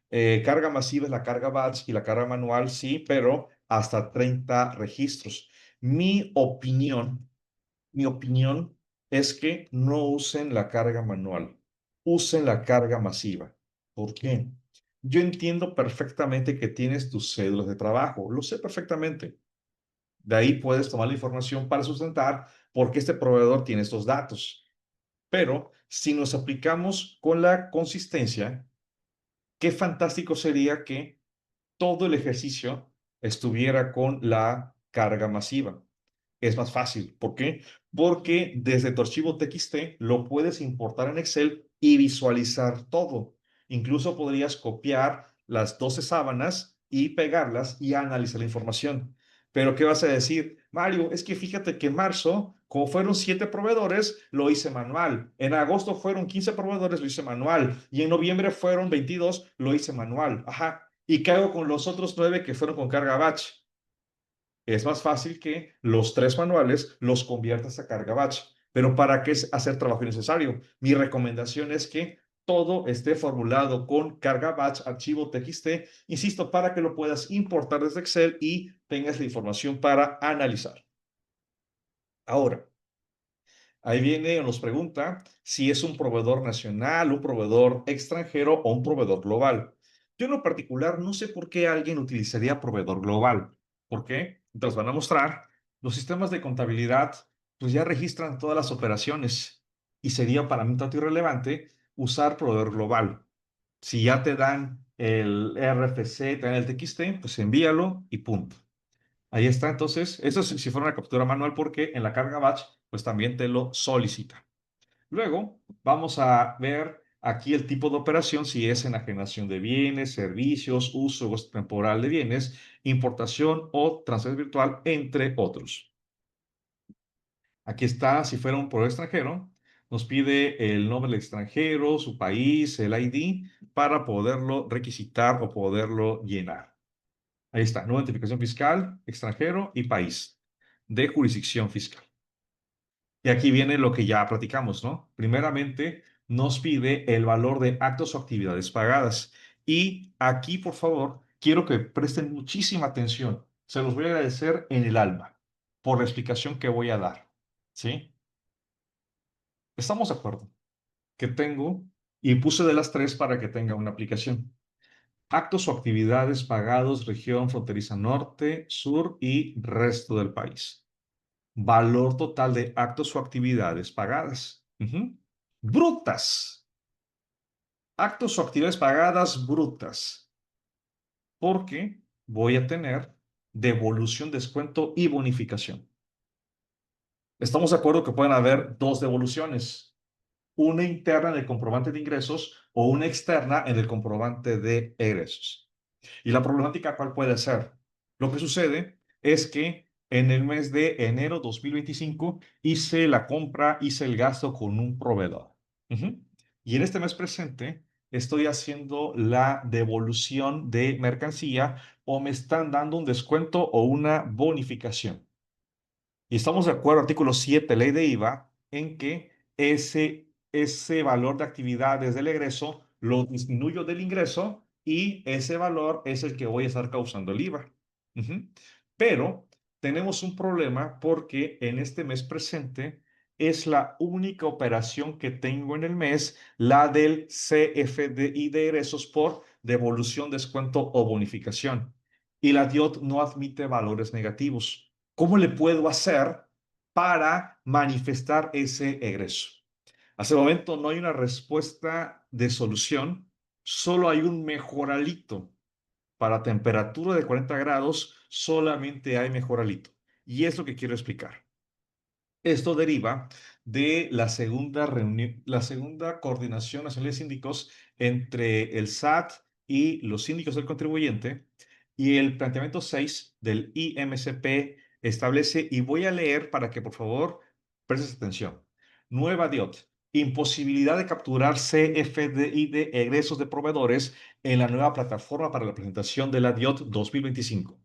Carga masiva es la carga batch y la carga manual sí, pero hasta 30 registros. Mi opinión, mi opinión es que no usen la carga manual, usen la carga masiva. ¿Por qué? Yo entiendo perfectamente que tienes tus cédulas de trabajo, lo sé perfectamente. De ahí puedes tomar la información para sustentar por qué este proveedor tiene estos datos. Pero si nos aplicamos con la consistencia, qué fantástico sería que todo el ejercicio estuviera con la carga masiva. Es más fácil. ¿Por qué? Porque desde tu archivo TXT lo puedes importar en Excel y visualizar todo. Incluso podrías copiar las 12 sábanas y pegarlas y analizar la información. Pero ¿qué vas a decir? Mario, es que fíjate que en marzo, como fueron 7 proveedores, lo hice manual. En agosto fueron 15 proveedores, lo hice manual. Y en noviembre fueron 22, lo hice manual. Ajá. ¿Y qué hago con los otros 9 que fueron con carga batch? Es más fácil que los 3 manuales los conviertas a carga batch. Pero ¿para qué hacer trabajo innecesario? Mi recomendación es que todo esté formulado con carga batch, archivo TXT, insisto, para que lo puedas importar desde Excel y tengas la información para analizar. Ahora, ahí viene, nos pregunta si es un proveedor nacional, un proveedor extranjero o un proveedor global. Yo en lo particular no sé por qué alguien utilizaría proveedor global. ¿Por qué? Te los van a mostrar. Los sistemas de contabilidad pues ya registran todas las operaciones y sería para mí un tanto irrelevante usar proveedor global. Si ya te dan el RFC, te dan el TXT, pues envíalo y punto. Ahí está, entonces, eso es si fuera una captura manual porque en la carga batch, pues también te lo solicita. Luego, vamos a ver aquí el tipo de operación, si es enajenación de bienes, servicios, uso o goce temporal de bienes, importación o transferencia virtual, entre otros. Aquí está, si fuera un proveedor extranjero, nos pide el nombre del extranjero, su país, el ID, para poderlo requisitar o poderlo llenar. Ahí está, nueva identificación fiscal, extranjero y país de jurisdicción fiscal. Y aquí viene lo que ya platicamos, ¿no? Primeramente, nos pide el valor de actos o actividades pagadas. Y aquí, por favor, quiero que presten muchísima atención. Se los voy a agradecer en el alma por la explicación que voy a dar. ¿Sí? ¿Estamos de acuerdo? Que tengo, y puse de las 3 para que tenga una aplicación. Actos o actividades pagados, región fronteriza norte, sur y resto del país. Valor total de actos o actividades pagadas. Brutas. Actos o actividades pagadas brutas. Porque voy a tener devolución, descuento y bonificación. Estamos de acuerdo que pueden haber dos devoluciones, una interna en el comprobante de ingresos o una externa en el comprobante de egresos. ¿Y la problemática cuál puede ser? Lo que sucede es que en el mes de enero 2025 hice la compra, hice el gasto con un proveedor. Ujú. Y en este mes presente estoy haciendo la devolución de mercancía o me están dando un descuento o una bonificación. Y estamos de acuerdo, artículo 7, ley de IVA, en que ese valor de actividades del egreso lo disminuyo del ingreso y ese valor es el que voy a estar causando el IVA. Ujú. Pero tenemos un problema porque en este mes presente es la única operación que tengo en el mes, la del CFDI de egresos por devolución, descuento o bonificación. Y la DIOT no admite valores negativos. ¿Cómo le puedo hacer para manifestar ese egreso? Hasta el momento no hay una respuesta de solución, solo hay un mejoralito. Para temperatura de 40 grados solamente hay mejoralito. Y es lo que quiero explicar. Esto deriva de la segunda reunión, la segunda coordinación nacional de síndicos entre el SAT y los síndicos del contribuyente. Y el planteamiento 6 del IMCP establece, y voy a leer para que por favor prestes atención. Nueva DIOT. Imposibilidad de capturar CFDI de egresos de proveedores en la nueva plataforma para la presentación de la DIOT 2025.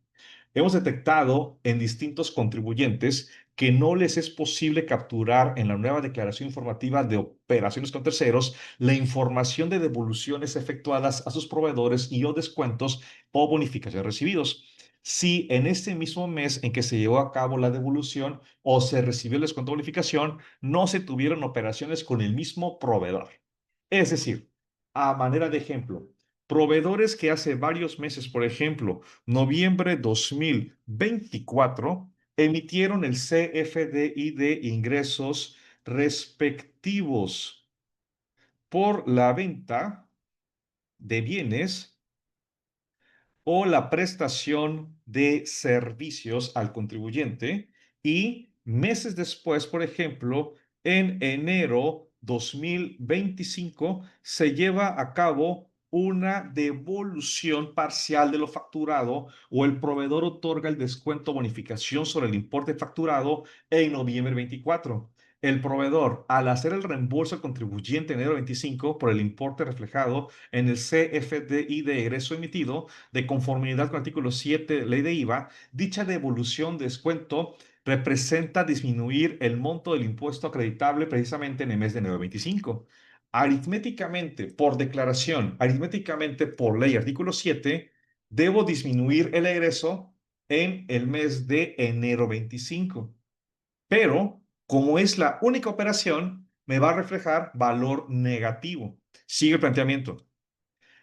Hemos detectado en distintos contribuyentes que no les es posible capturar en la nueva declaración informativa de operaciones con terceros la información de devoluciones efectuadas a sus proveedores y o descuentos o bonificaciones recibidos. Si en este mismo mes en que se llevó a cabo la devolución o se recibió el descuento o bonificación, no se tuvieron operaciones con el mismo proveedor. Es decir, a manera de ejemplo, proveedores que hace varios meses, por ejemplo, noviembre 2024, emitieron el CFDI de ingresos respectivos por la venta de bienes o la prestación de servicios al contribuyente y meses después, por ejemplo, en enero 2025 se lleva a cabo una devolución parcial de lo facturado o el proveedor otorga el descuento o bonificación sobre el importe facturado en noviembre 24. El proveedor, al hacer el reembolso al contribuyente en enero 25 por el importe reflejado en el CFDI de egreso emitido, de conformidad con el artículo 7 de ley de IVA, dicha devolución de descuento representa disminuir el monto del impuesto acreditable precisamente en el mes de enero 25. Aritméticamente, por declaración, aritméticamente por ley, artículo 7, debo disminuir el egreso en el mes de enero 25. Pero, como es la única operación, me va a reflejar valor negativo. Sigue el planteamiento.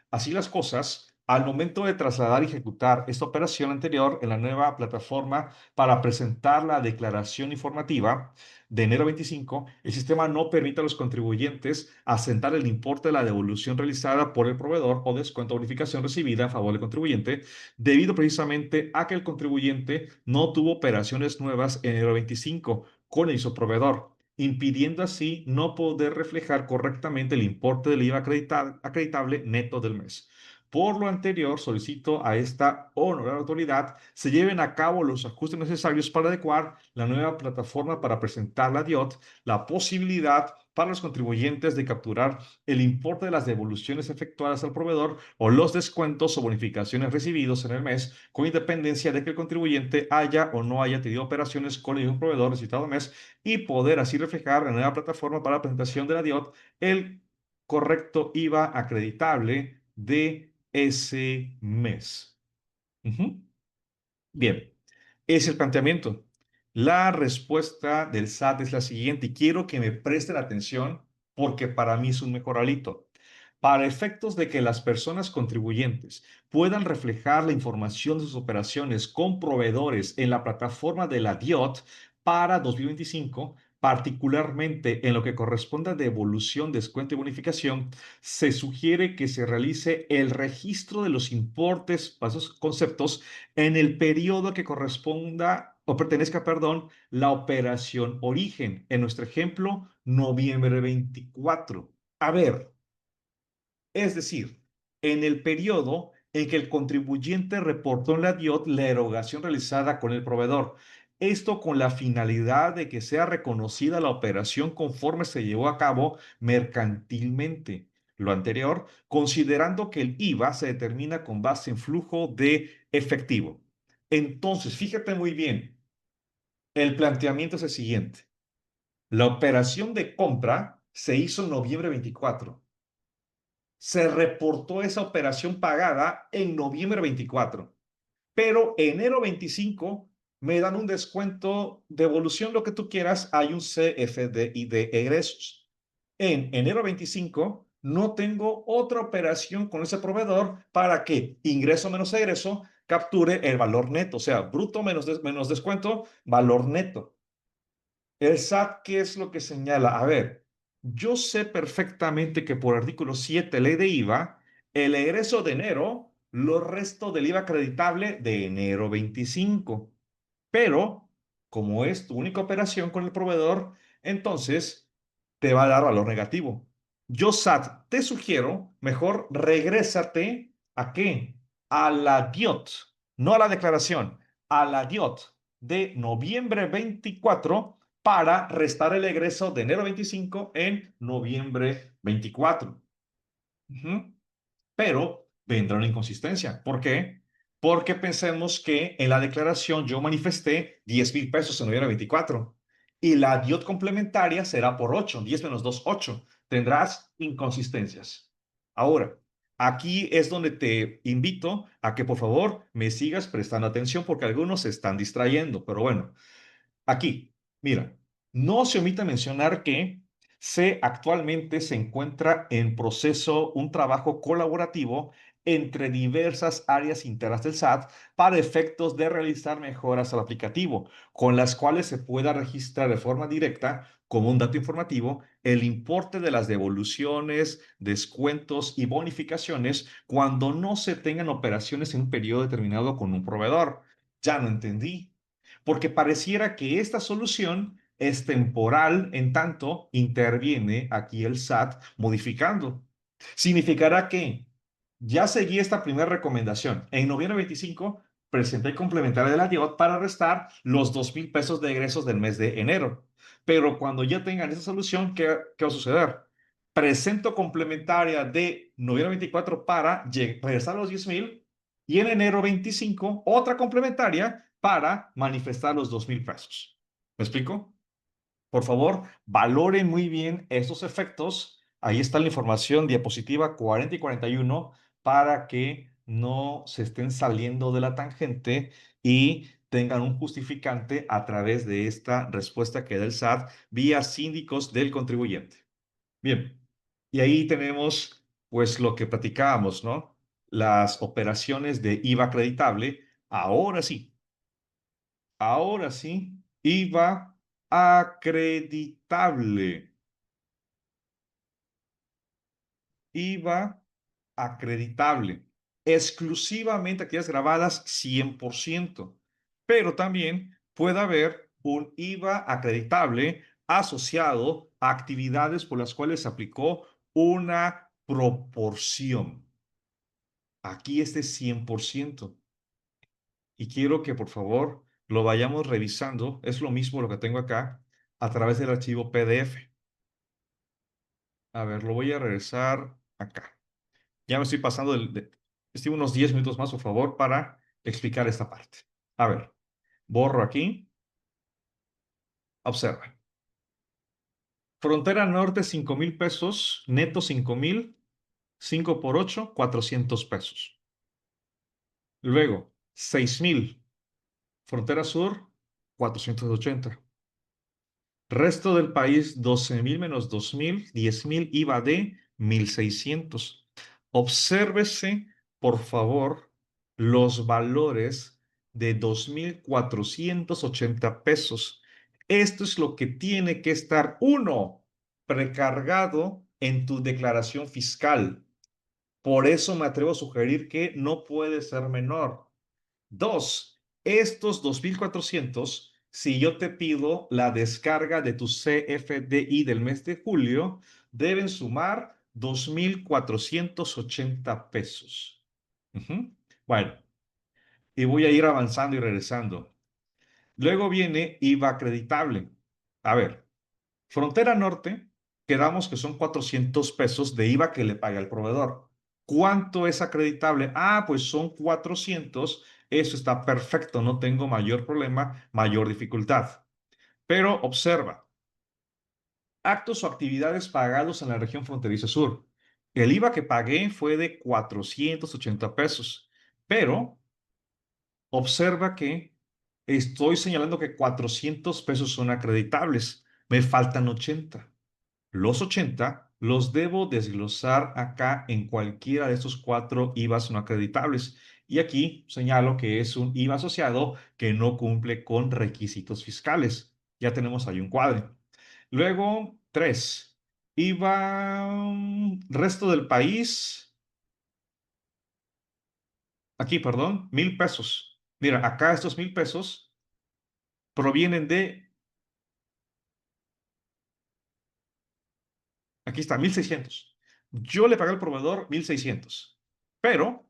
Así las cosas, al momento de trasladar y ejecutar esta operación anterior en la nueva plataforma para presentar la declaración informativa de enero 25, el sistema no permite a los contribuyentes asentar el importe de la devolución realizada por el proveedor o descuento o bonificación recibida a favor del contribuyente, debido precisamente a que el contribuyente no tuvo operaciones nuevas en enero 25 con el proveedor, impidiendo así no poder reflejar correctamente el importe del IVA acreditable neto del mes. Por lo anterior, solicito a esta honorable autoridad se lleven a cabo los ajustes necesarios para adecuar la nueva plataforma para presentar la DIOT, la posibilidad para los contribuyentes de capturar el importe de las devoluciones efectuadas al proveedor o los descuentos o bonificaciones recibidos en el mes, con independencia de que el contribuyente haya o no haya tenido operaciones con el mismo proveedor recitado mes, y poder así reflejar en la nueva plataforma para la presentación de la DIOT el correcto IVA acreditable de ese mes. Ujú. Bien, es el planteamiento. La respuesta del SAT es la siguiente y quiero que me presten atención porque para mí es un mejoralito. Para efectos de que las personas contribuyentes puedan reflejar la información de sus operaciones con proveedores en la plataforma de la DIOT para 2025, particularmente en lo que corresponde a devolución, descuento y bonificación, se sugiere que se realice el registro de los importes, pasos, conceptos en el periodo que corresponda o pertenezca, perdón, la operación origen. En nuestro ejemplo, noviembre 24. A ver, es decir, en el periodo en que el contribuyente reportó en la DIOT la erogación realizada con el proveedor. Esto con la finalidad de que sea reconocida la operación conforme se llevó a cabo mercantilmente. Lo anterior, considerando que el IVA se determina con base en flujo de efectivo. Entonces, fíjate muy bien, el planteamiento es el siguiente. La operación de compra se hizo en noviembre 24. Se reportó esa operación pagada en noviembre 24, pero enero 25 me dan un descuento, devolución, lo que tú quieras, hay un CFDI de egresos. En enero 25 no tengo otra operación con ese proveedor para que ingreso menos egreso capture el valor neto, o sea, bruto menos descuento, valor neto. El SAT, ¿qué es lo que señala? A ver, yo sé perfectamente que por artículo 7, ley de IVA, el egreso de enero lo resto del IVA acreditable de enero 25. Pero, como es tu única operación con el proveedor, entonces te va a dar valor negativo. Yo, SAT, te sugiero, mejor regrésate ¿a qué? A la DIOT, no a la declaración, a la DIOT de noviembre 24 para restar el egreso de enero 25 en noviembre 24. Ujú. Pero vendrá una inconsistencia. ¿Por qué? Porque pensemos que en la declaración yo manifesté 10,000 pesos en noviembre 24 y la DIOT complementaria será por 8, 10 menos 2, 8. Tendrás inconsistencias. Ahora, aquí es donde te invito a que por favor me sigas prestando atención porque algunos se están distrayendo, pero bueno. Aquí, mira, no se omite mencionar que actualmente se encuentra en proceso un trabajo colaborativo entre diversas áreas internas del SAT para efectos de realizar mejoras al aplicativo, con las cuales se pueda registrar de forma directa como un dato informativo el importe de las devoluciones, descuentos y bonificaciones cuando no se tengan operaciones en un periodo determinado con un proveedor. Ya no entendí porque pareciera que esta solución es temporal en tanto interviene aquí el SAT modificando. Significará que ya seguí esta primera recomendación. En noviembre 25 presenté complementaria de la DIOT para restar los 2,000 pesos de egresos del mes de enero. Pero cuando ya tengan esa solución, ¿qué va a suceder? Presento complementaria de noviembre 24 para regresar los 10,000 y en enero 25 otra complementaria para manifestar los 2,000 pesos. ¿Me explico? Por favor, valoren muy bien estos efectos. Ahí está la información, diapositiva 40 y 41, para que no se estén saliendo de la tangente y tengan un justificante a través de esta respuesta que da el SAT vía síndicos del contribuyente. Bien, y ahí tenemos pues lo que platicábamos, ¿no? Las operaciones de IVA acreditable. Ahora sí, IVA acreditable. IVA acreditable. Exclusivamente actividades grabadas 100%. Pero también puede haber un IVA acreditable asociado a actividades por las cuales se aplicó una proporción. Aquí este 100%. Y quiero que por favor lo vayamos revisando. Es lo mismo lo que tengo acá a través del archivo PDF. A ver, lo voy a regresar acá. Ya me estoy pasando estoy unos 10 minutos más, por favor, para explicar esta parte. A ver, borro aquí. Observa. Frontera norte, 5,000 pesos. Neto, 5,000. 5 por 8, 400 pesos. Luego, 6,000. Frontera sur, 480. Resto del país, 12,000 menos 2,000, 10,000 IVA de 1,600. Obsérvese, por favor, los valores de 2,480 pesos. Esto es lo que tiene que estar, uno, precargado en tu declaración fiscal. Por eso me atrevo a sugerir que no puede ser menor. Dos, Estos 2.400, si yo te pido la descarga de tu CFDI del mes de julio, deben sumar 2.480 pesos. Ujú. Bueno, y voy a ir avanzando y regresando. Luego viene IVA acreditable. A ver, Frontera Norte, quedamos que son 400 pesos de IVA que le paga el proveedor. ¿Cuánto es acreditable? Ah, pues son 400. Eso está perfecto, no tengo mayor problema, mayor dificultad. Pero observa, actos o actividades pagados en la región fronteriza sur. El IVA que pagué fue de 480 pesos, pero observa que estoy señalando que 400 pesos son acreditables. Me faltan 80. Los 80 los debo desglosar acá en cualquiera de estos cuatro IVAs no acreditables. Y aquí señalo que es un IVA asociado que no cumple con requisitos fiscales. Ya tenemos ahí un cuadro. Luego, 3. IVA resto del país. Aquí, perdón, 1,000 pesos. Mira, acá estos 1,000 pesos provienen de, aquí está, 1,600. Yo le pagué al proveedor 1,600, pero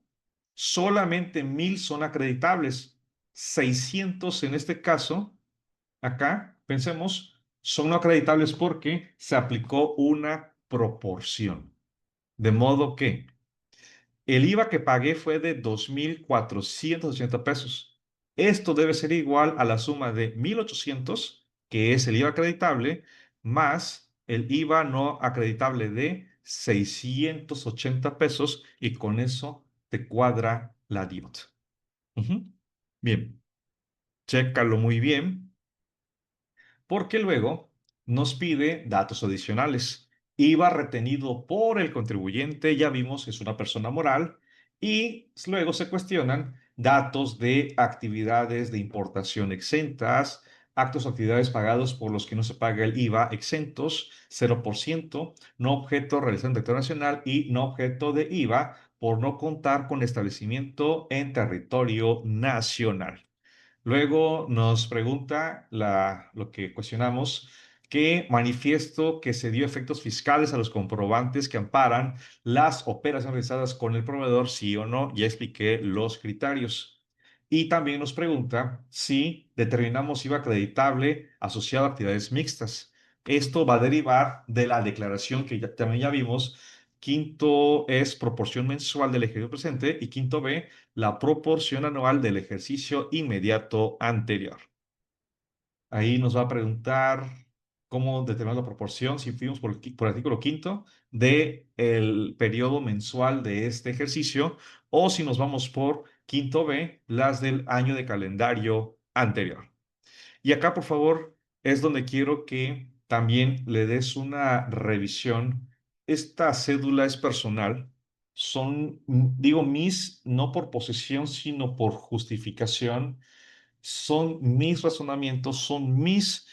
solamente 1,000 son acreditables. 600 en este caso, acá, pensemos, son no acreditables porque se aplicó una proporción. De modo que el IVA que pagué fue de 2.480 pesos. Esto debe ser igual a la suma de 1,800, que es el IVA acreditable, más el IVA no acreditable de 680 pesos, y con eso te cuadra la DIVAT. Ujú. Bien, chécalo muy bien, porque luego nos pide datos adicionales. IVA retenido por el contribuyente, ya vimos, es una persona moral, y luego se cuestionan datos de actividades de importación exentas, actos o actividades pagados por los que no se paga el IVA exentos, 0%, no objeto realizado en territorio nacional y no objeto de IVA por no contar con establecimiento en territorio nacional. Luego nos pregunta lo que cuestionamos, que manifiesto que se dio efectos fiscales a los comprobantes que amparan las operaciones realizadas con el proveedor, sí o no. Ya expliqué los criterios. Y también nos pregunta si determinamos IVA acreditable asociado a actividades mixtas. Esto va a derivar de la declaración que también ya vimos. Quinto es proporción mensual del ejercicio presente, y quinto B, la proporción anual del ejercicio inmediato anterior. Ahí nos va a preguntar cómo determinar la proporción, si fuimos por el artículo quinto, del periodo mensual de este ejercicio, o si nos vamos por quinto B, las del año de calendario anterior. Y acá, por favor, es donde quiero que también le des una revisión. Esta cédula es personal. Son, digo, mis, no por posesión, sino por justificación. Son mis razonamientos, son mis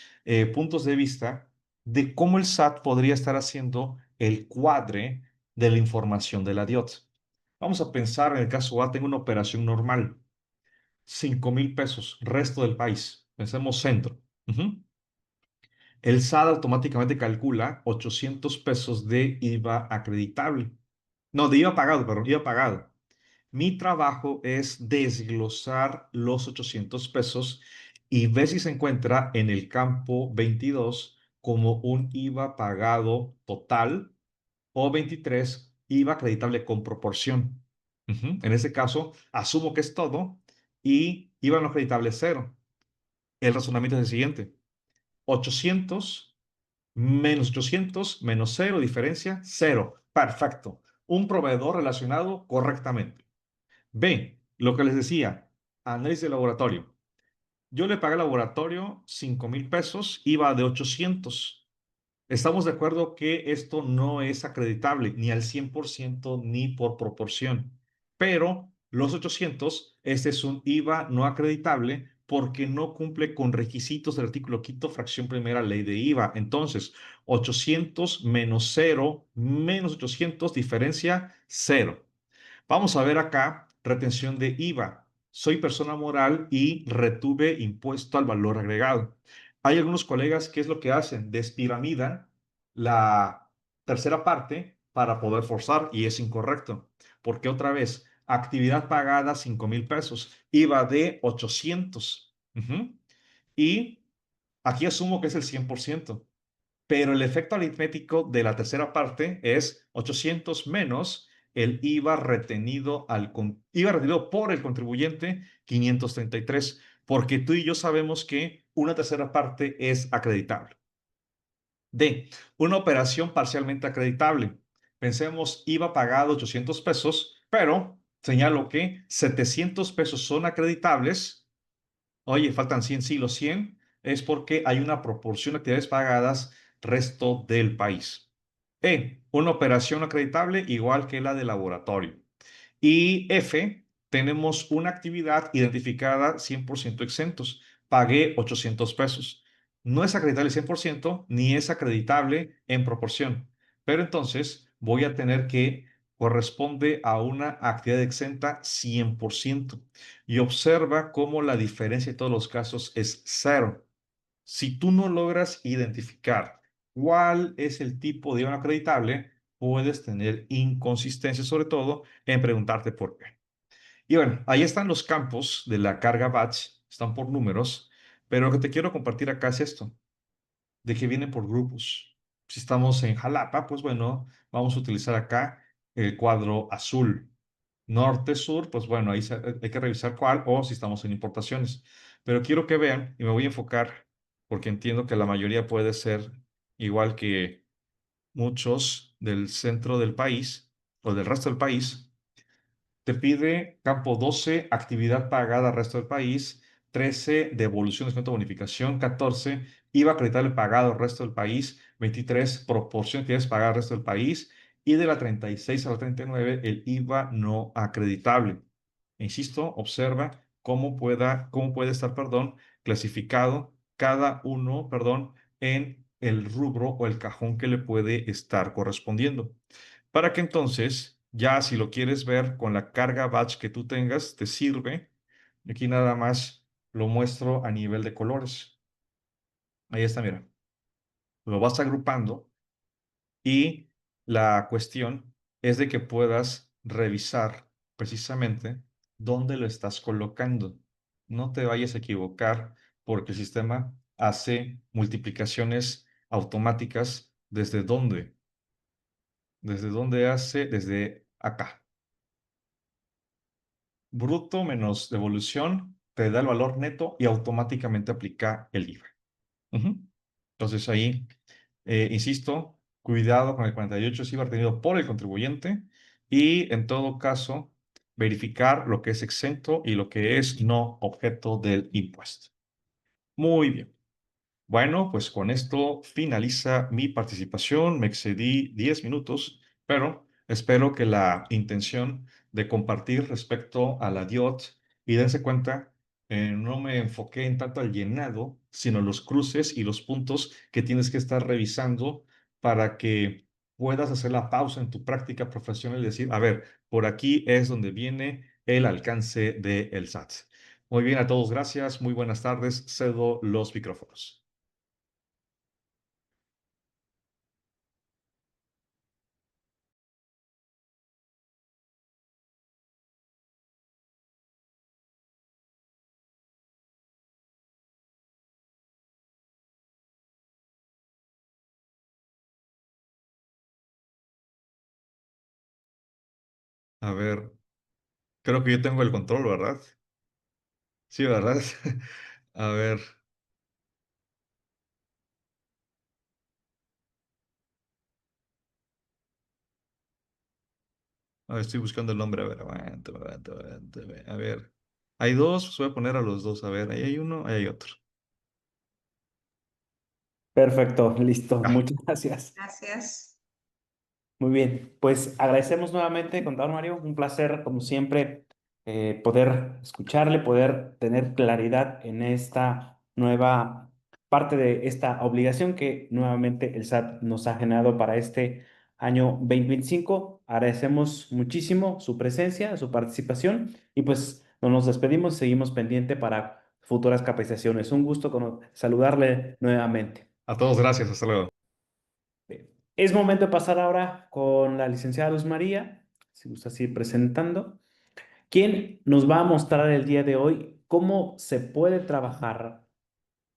puntos de vista de cómo el SAT podría estar haciendo el cuadre de la información de la DIOT. Vamos a pensar en el caso A, tengo una operación normal. 5,000 pesos, resto del país. Pensemos centro. Ujú. El SAT automáticamente calcula 800 pesos de IVA acreditable. No, de IVA pagado, perdón, IVA pagado. Mi trabajo es desglosar los 800 pesos y ver si se encuentra en el campo 22 como un IVA pagado total, o 23 IVA acreditable con proporción. Ujú. En ese caso, asumo que es todo y IVA no acreditable es cero. El razonamiento es el siguiente: 800 menos 800 menos cero, diferencia cero. Perfecto. Un proveedor relacionado correctamente. B, lo que les decía, análisis de laboratorio. Yo le pagué al laboratorio 5,000 pesos, IVA de 800. Estamos de acuerdo que esto no es acreditable ni al 100% ni por proporción, pero los 800, este es un IVA no acreditable porque no cumple con requisitos del artículo quinto, fracción primera, ley de IVA. Entonces, 800 menos cero menos 800, diferencia cero. Vamos a ver acá, retención de IVA. soy persona moral y retuve impuesto al valor agregado. Hay algunos colegas que es lo que hacen, despiramidan la tercera parte para poder forzar y es incorrecto, porque otra vez, actividad pagada 5,000 pesos, IVA de 800. Ujú. Y aquí asumo que es el 100%, pero el efecto aritmético de la tercera parte es 800 menos el IVA retenido por el contribuyente 533, porque tú y yo sabemos que una tercera parte es acreditable. D, una operación parcialmente acreditable. Pensemos, IVA pagado 800 pesos, pero señalo que 700 pesos son acreditables. Oye, faltan 100, sí, los 100 es porque hay una proporción de actividades pagadas resto del país. Una operación acreditable igual que la de laboratorio. Y F, tenemos una actividad identificada 100% exentos. Pagué 800 pesos. No es acreditable 100% ni es acreditable en proporción. Pero entonces voy a tener que corresponde a una actividad exenta 100%. Y observa cómo la diferencia en todos los casos es cero. Si tú no logras identificar cuál es el tipo de IVA no acreditable, puedes tener inconsistencias, sobre todo en preguntarte por qué. Y bueno, ahí están los campos de la carga batch, están por números, pero lo que te quiero compartir acá es esto, de que vienen por grupos. Si estamos en Jalapa, pues bueno, vamos a utilizar acá el cuadro azul. Norte, sur, pues bueno, hay que revisar cuál o si estamos en importaciones. Pero quiero que vean, y me voy a enfocar, porque entiendo que la mayoría puede ser igual que muchos del centro del país o del resto del país. Te pide campo 12, actividad pagada al resto del país; 13, devolución, descuento, bonificación; 14, IVA acreditable pagado al resto del país; 23, proporción de actividades pagadas al resto del país; y de la 36 a la 39, el IVA no acreditable. Insisto, observa cómo puede estar, perdón, clasificado cada uno, perdón, en el rubro o el cajón que le puede estar correspondiendo, para que entonces, ya si lo quieres ver con la carga batch que tú tengas, te sirve. Aquí nada más lo muestro a nivel de colores. Ahí está, mira. Lo vas agrupando y la cuestión es de que puedas revisar precisamente dónde lo estás colocando. No te vayas a equivocar porque el sistema hace multiplicaciones automáticas. ¿Desde dónde? ¿Desde dónde hace? Desde acá. Bruto menos devolución te da el valor neto y automáticamente aplica el IVA. Ujú. Entonces ahí, insisto, cuidado con el 48 es IVA retenido por el contribuyente y en todo caso verificar lo que es exento y lo que es no objeto del impuesto. Muy bien. Bueno, pues con esto finaliza mi participación. Me excedí 10 minutos, pero espero que la intención de compartir respecto a la DIOT y dense cuenta, no me enfoqué en tanto al llenado, sino los cruces y los puntos que tienes que estar revisando para que puedas hacer la pausa en tu práctica profesional y decir, a ver, por aquí es donde viene el alcance del SAT. Muy bien, a todos, gracias. Muy buenas tardes. Cedo los micrófonos. A ver, creo que yo tengo el control, ¿verdad? Sí, ¿verdad? A ver, estoy buscando el nombre. A ver, aguántame. A ver, hay dos, pues voy a poner a los dos. A ver, ahí hay uno, ahí hay otro. Perfecto, listo. Ah, Muchas gracias. Gracias. Muy bien, pues agradecemos nuevamente, contador Mario, un placer, como siempre, poder escucharle, poder tener claridad en esta nueva parte de esta obligación que nuevamente el SAT nos ha generado para este año 2025. Agradecemos muchísimo su presencia, su participación y pues No nos despedimos y seguimos pendiente para futuras capacitaciones. Un gusto saludarle nuevamente. A todos, gracias. Hasta luego. Bien. Es momento de pasar ahora con la licenciada Luz María, si gusta seguir presentando, quien nos va a mostrar el día de hoy cómo se puede trabajar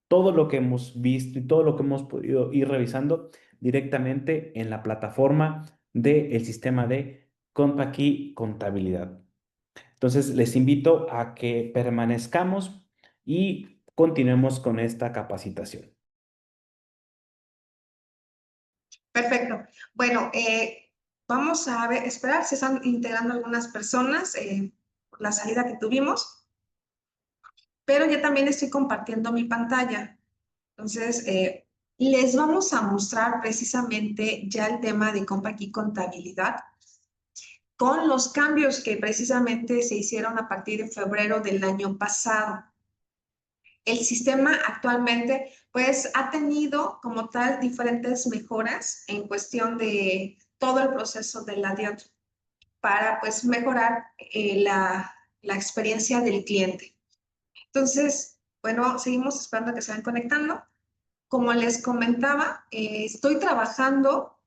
todo lo que hemos visto y todo lo que hemos podido ir revisando directamente en la plataforma del sistema de CompaKey Contabilidad. Entonces, les invito a que permanezcamos y continuemos con esta capacitación. Perfecto. Bueno, vamos a ver, esperar, se están integrando algunas personas por la salida que tuvimos, pero ya también estoy compartiendo mi pantalla. Entonces, les vamos a mostrar precisamente ya el tema de CompaKey Contabilidad con los cambios que precisamente se hicieron a partir de febrero del año pasado. El sistema actualmente pues ha tenido como tal diferentes mejoras en cuestión de todo el proceso de la DIOT para pues mejorar la experiencia del cliente. Entonces, bueno, seguimos esperando que se vayan conectando. Como les comentaba, estoy trabajando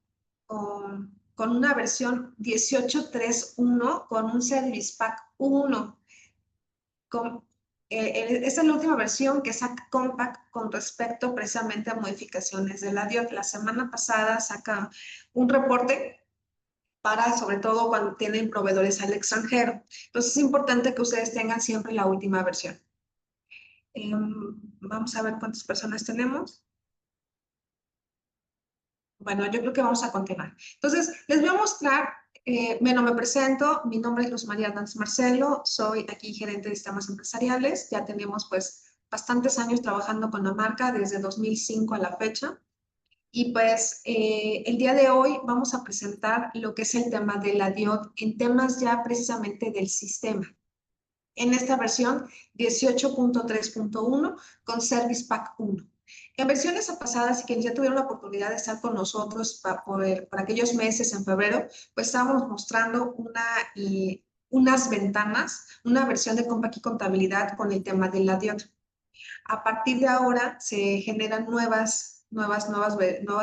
con una versión 18.3.1 con un Service Pack 1. Esta es la última versión que saca Compaq con respecto precisamente a modificaciones de la DIOT. La semana pasada saca un reporte para, sobre todo, cuando tienen proveedores al extranjero. Entonces, es importante que ustedes tengan siempre la última versión. Vamos a ver cuántas personas tenemos. Bueno, yo creo que vamos a continuar. Entonces, les voy a mostrar, bueno, me presento, mi nombre es Luz María Hernández Marcelo, soy aquí gerente de sistemas empresariales, ya tenemos pues bastantes años trabajando con la marca, desde 2005 a la fecha, y pues el día de hoy vamos a presentar lo que es el tema de la DIOT en temas ya precisamente del sistema. En esta versión 18.3.1 con Service Pack 1. En versiones pasadas, y quienes ya tuvieron la oportunidad de estar con nosotros por aquellos meses en febrero, pues estábamos mostrando unas ventanas, una versión de CompaKey Contabilidad con el tema de la DIOT. A partir de ahora se generan nuevas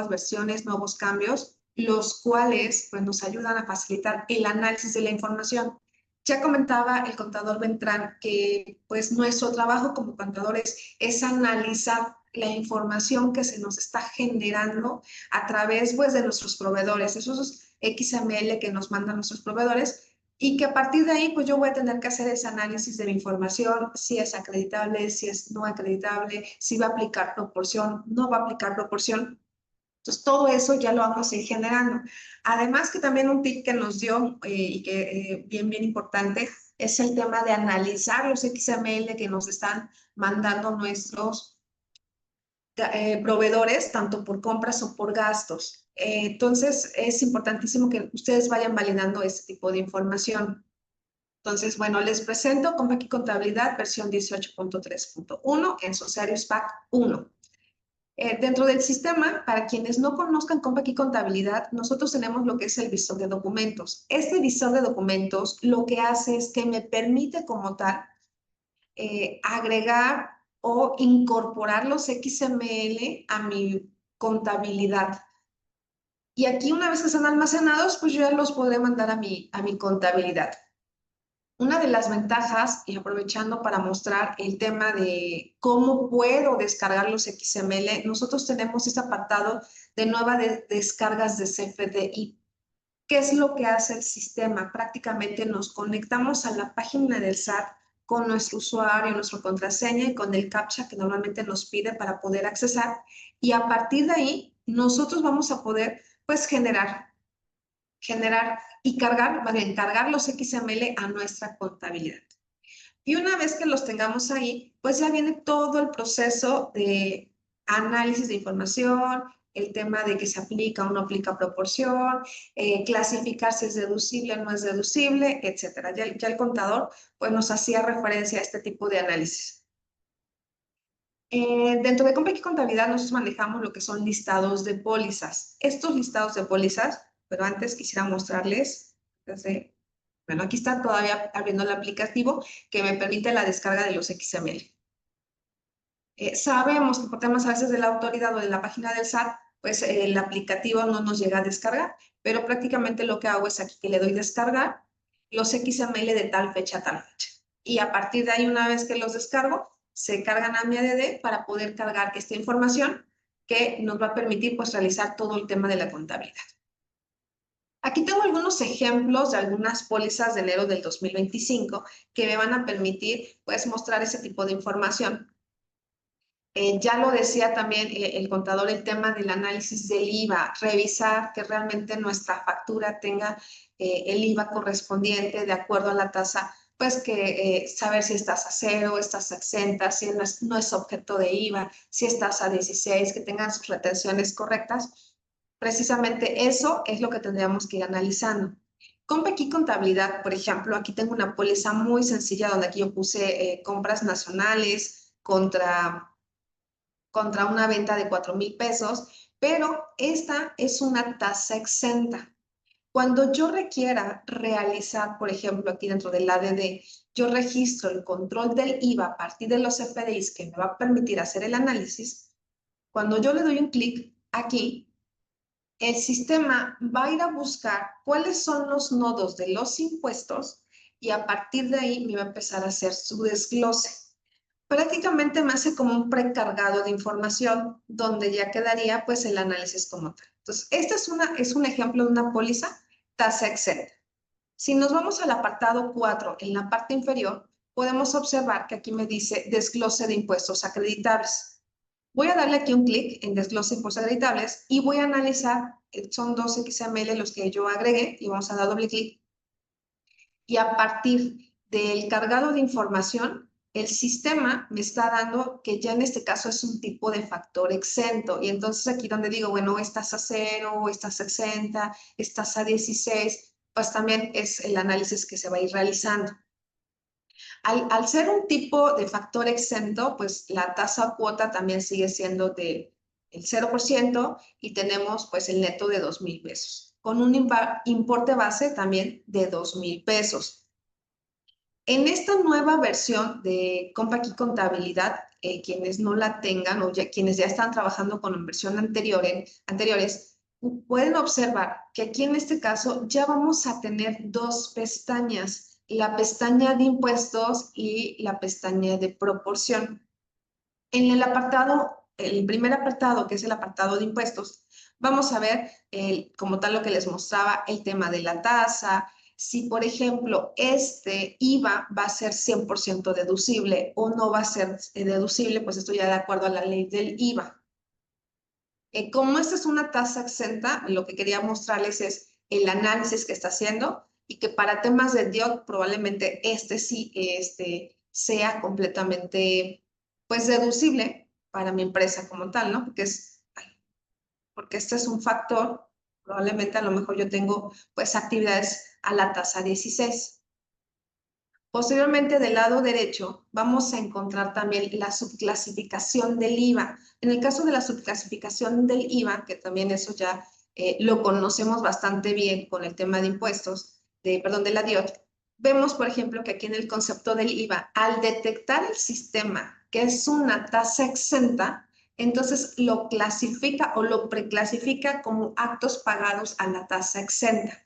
versiones, nuevos cambios, los cuales pues, nos ayudan a facilitar el análisis de la información. Ya comentaba el contador Beltrán que pues nuestro trabajo como contadores es analizar la información que se nos está generando a través pues de nuestros proveedores, esos XML que nos mandan nuestros proveedores, y que a partir de ahí pues yo voy a tener que hacer ese análisis de la información, si es acreditable, si es no acreditable, si va a aplicar proporción, no va a aplicar proporción. Entonces, todo eso ya lo vamos a ir generando. Además, que también un tip que nos dio y que bien importante es el tema de analizar los XML que nos están mandando nuestros proveedores, tanto por compras o por gastos. Entonces, es importantísimo que ustedes vayan validando este tipo de información. Entonces, bueno, les presento CompaKey Contabilidad versión 18.3.1 en su Service Pack 1. Dentro del sistema, para quienes no conozcan CompaKey Contabilidad, nosotros tenemos lo que es el visor de documentos. Este visor de documentos lo que hace es que me permite como tal agregar o incorporar los XML a mi contabilidad. Y aquí una vez que están almacenados, pues yo ya los podré mandar a mi contabilidad. Una de las ventajas, y aprovechando para mostrar el tema de cómo puedo descargar los XML, nosotros tenemos este apartado de descargas de CFDI. ¿Qué es lo que hace el sistema? Prácticamente nos conectamos a la página del SAT con nuestro usuario, nuestra contraseña y con el CAPTCHA que normalmente nos pide para poder accesar. Y a partir de ahí, nosotros vamos a poder pues generar y cargar los XML a nuestra contabilidad. Y una vez que los tengamos ahí, pues ya viene todo el proceso de análisis de información, el tema de que se aplica o no aplica proporción, clasificar si es deducible o no es deducible, etcétera. Ya el contador pues, nos hacía referencia a este tipo de análisis. Dentro de CompaKey Contabilidad nosotros manejamos lo que son listados de pólizas. Estos listados de pólizas, pero antes quisiera mostrarles, desde Bueno, aquí está todavía abriendo el aplicativo que me permite la descarga de los XML. Sabemos que por temas a veces de la autoridad o de la página del SAT, pues el aplicativo no nos llega a descargar, pero prácticamente lo que hago es aquí que le doy descargar los XML de tal fecha a tal fecha. Y a partir de ahí, una vez que los descargo, se cargan a mi ADD para poder cargar esta información que nos va a permitir pues realizar todo el tema de la contabilidad. Aquí tengo algunos ejemplos de algunas pólizas de enero del 2025 que me van a permitir pues mostrar ese tipo de información. Ya lo decía también el contador, el tema del análisis del IVA, revisar que realmente nuestra factura tenga el IVA correspondiente de acuerdo a la tasa, pues que saber si es tasa cero, es tasa exenta, si no es objeto de IVA, si es tasa 16, que tengan sus retenciones correctas. Precisamente eso es lo que tendríamos que ir analizando. Con Pequi Contabilidad, por ejemplo, aquí tengo una póliza muy sencilla donde aquí yo puse compras nacionales contra una venta de 4,000 pesos, pero esta es una tasa exenta. Cuando yo requiera realizar, por ejemplo, aquí dentro del ADD, yo registro el control del IVA a partir de los FDIs que me va a permitir hacer el análisis. Cuando yo le doy un clic aquí, el sistema va a ir a buscar cuáles son los nodos de los impuestos y a partir de ahí me va a empezar a hacer su desglose. Prácticamente me hace como un precargado de información donde ya quedaría pues el análisis como tal. Entonces, este es un ejemplo de una póliza tasa exenta. Si nos vamos al apartado 4, en la parte inferior, podemos observar que aquí me dice desglose de impuestos acreditables. Voy a darle aquí un clic en desglose de impuestos acreditables y voy a analizar, son 2 XML los que yo agregué y vamos a dar doble clic. Y a partir del cargado de información, el sistema me está dando que ya en este caso es un tipo de factor exento. Y entonces aquí donde digo, bueno, es tasa cero, es tasa exenta, es tasa 16, pues también es el análisis que se va a ir realizando. Al ser un tipo de factor exento, pues la tasa cuota también sigue siendo del 0% y tenemos pues el neto de 2,000 pesos, con un importe base también de 2,000 pesos. En esta nueva versión de Compaqui Contabilidad, quienes no la tengan o quienes ya están trabajando con la versión anteriores, pueden observar que aquí en este caso ya vamos a tener 2 pestañas, la pestaña de impuestos y la pestaña de proporción. En el primer apartado, que es el apartado de impuestos, vamos a ver como tal lo que les mostraba, el tema de la tasa. Si, por ejemplo, este IVA va a ser 100% deducible o no va a ser deducible, pues esto ya de acuerdo a la ley del IVA. Como esta es una tasa exenta, lo que quería mostrarles es el análisis que está haciendo y que para temas de DIOT probablemente sí sea completamente pues deducible para mi empresa como tal, ¿no? Porque este es un factor, probablemente a lo mejor yo tengo pues actividades a la tasa 16. Posteriormente, del lado derecho, vamos a encontrar también la subclasificación del IVA. En el caso de la subclasificación del IVA, que también eso ya lo conocemos bastante bien con el tema de impuestos, de la DIOT, vemos, por ejemplo, que aquí en el concepto del IVA, al detectar el sistema que es una tasa exenta, entonces lo clasifica o lo preclasifica como actos pagados a la tasa exenta.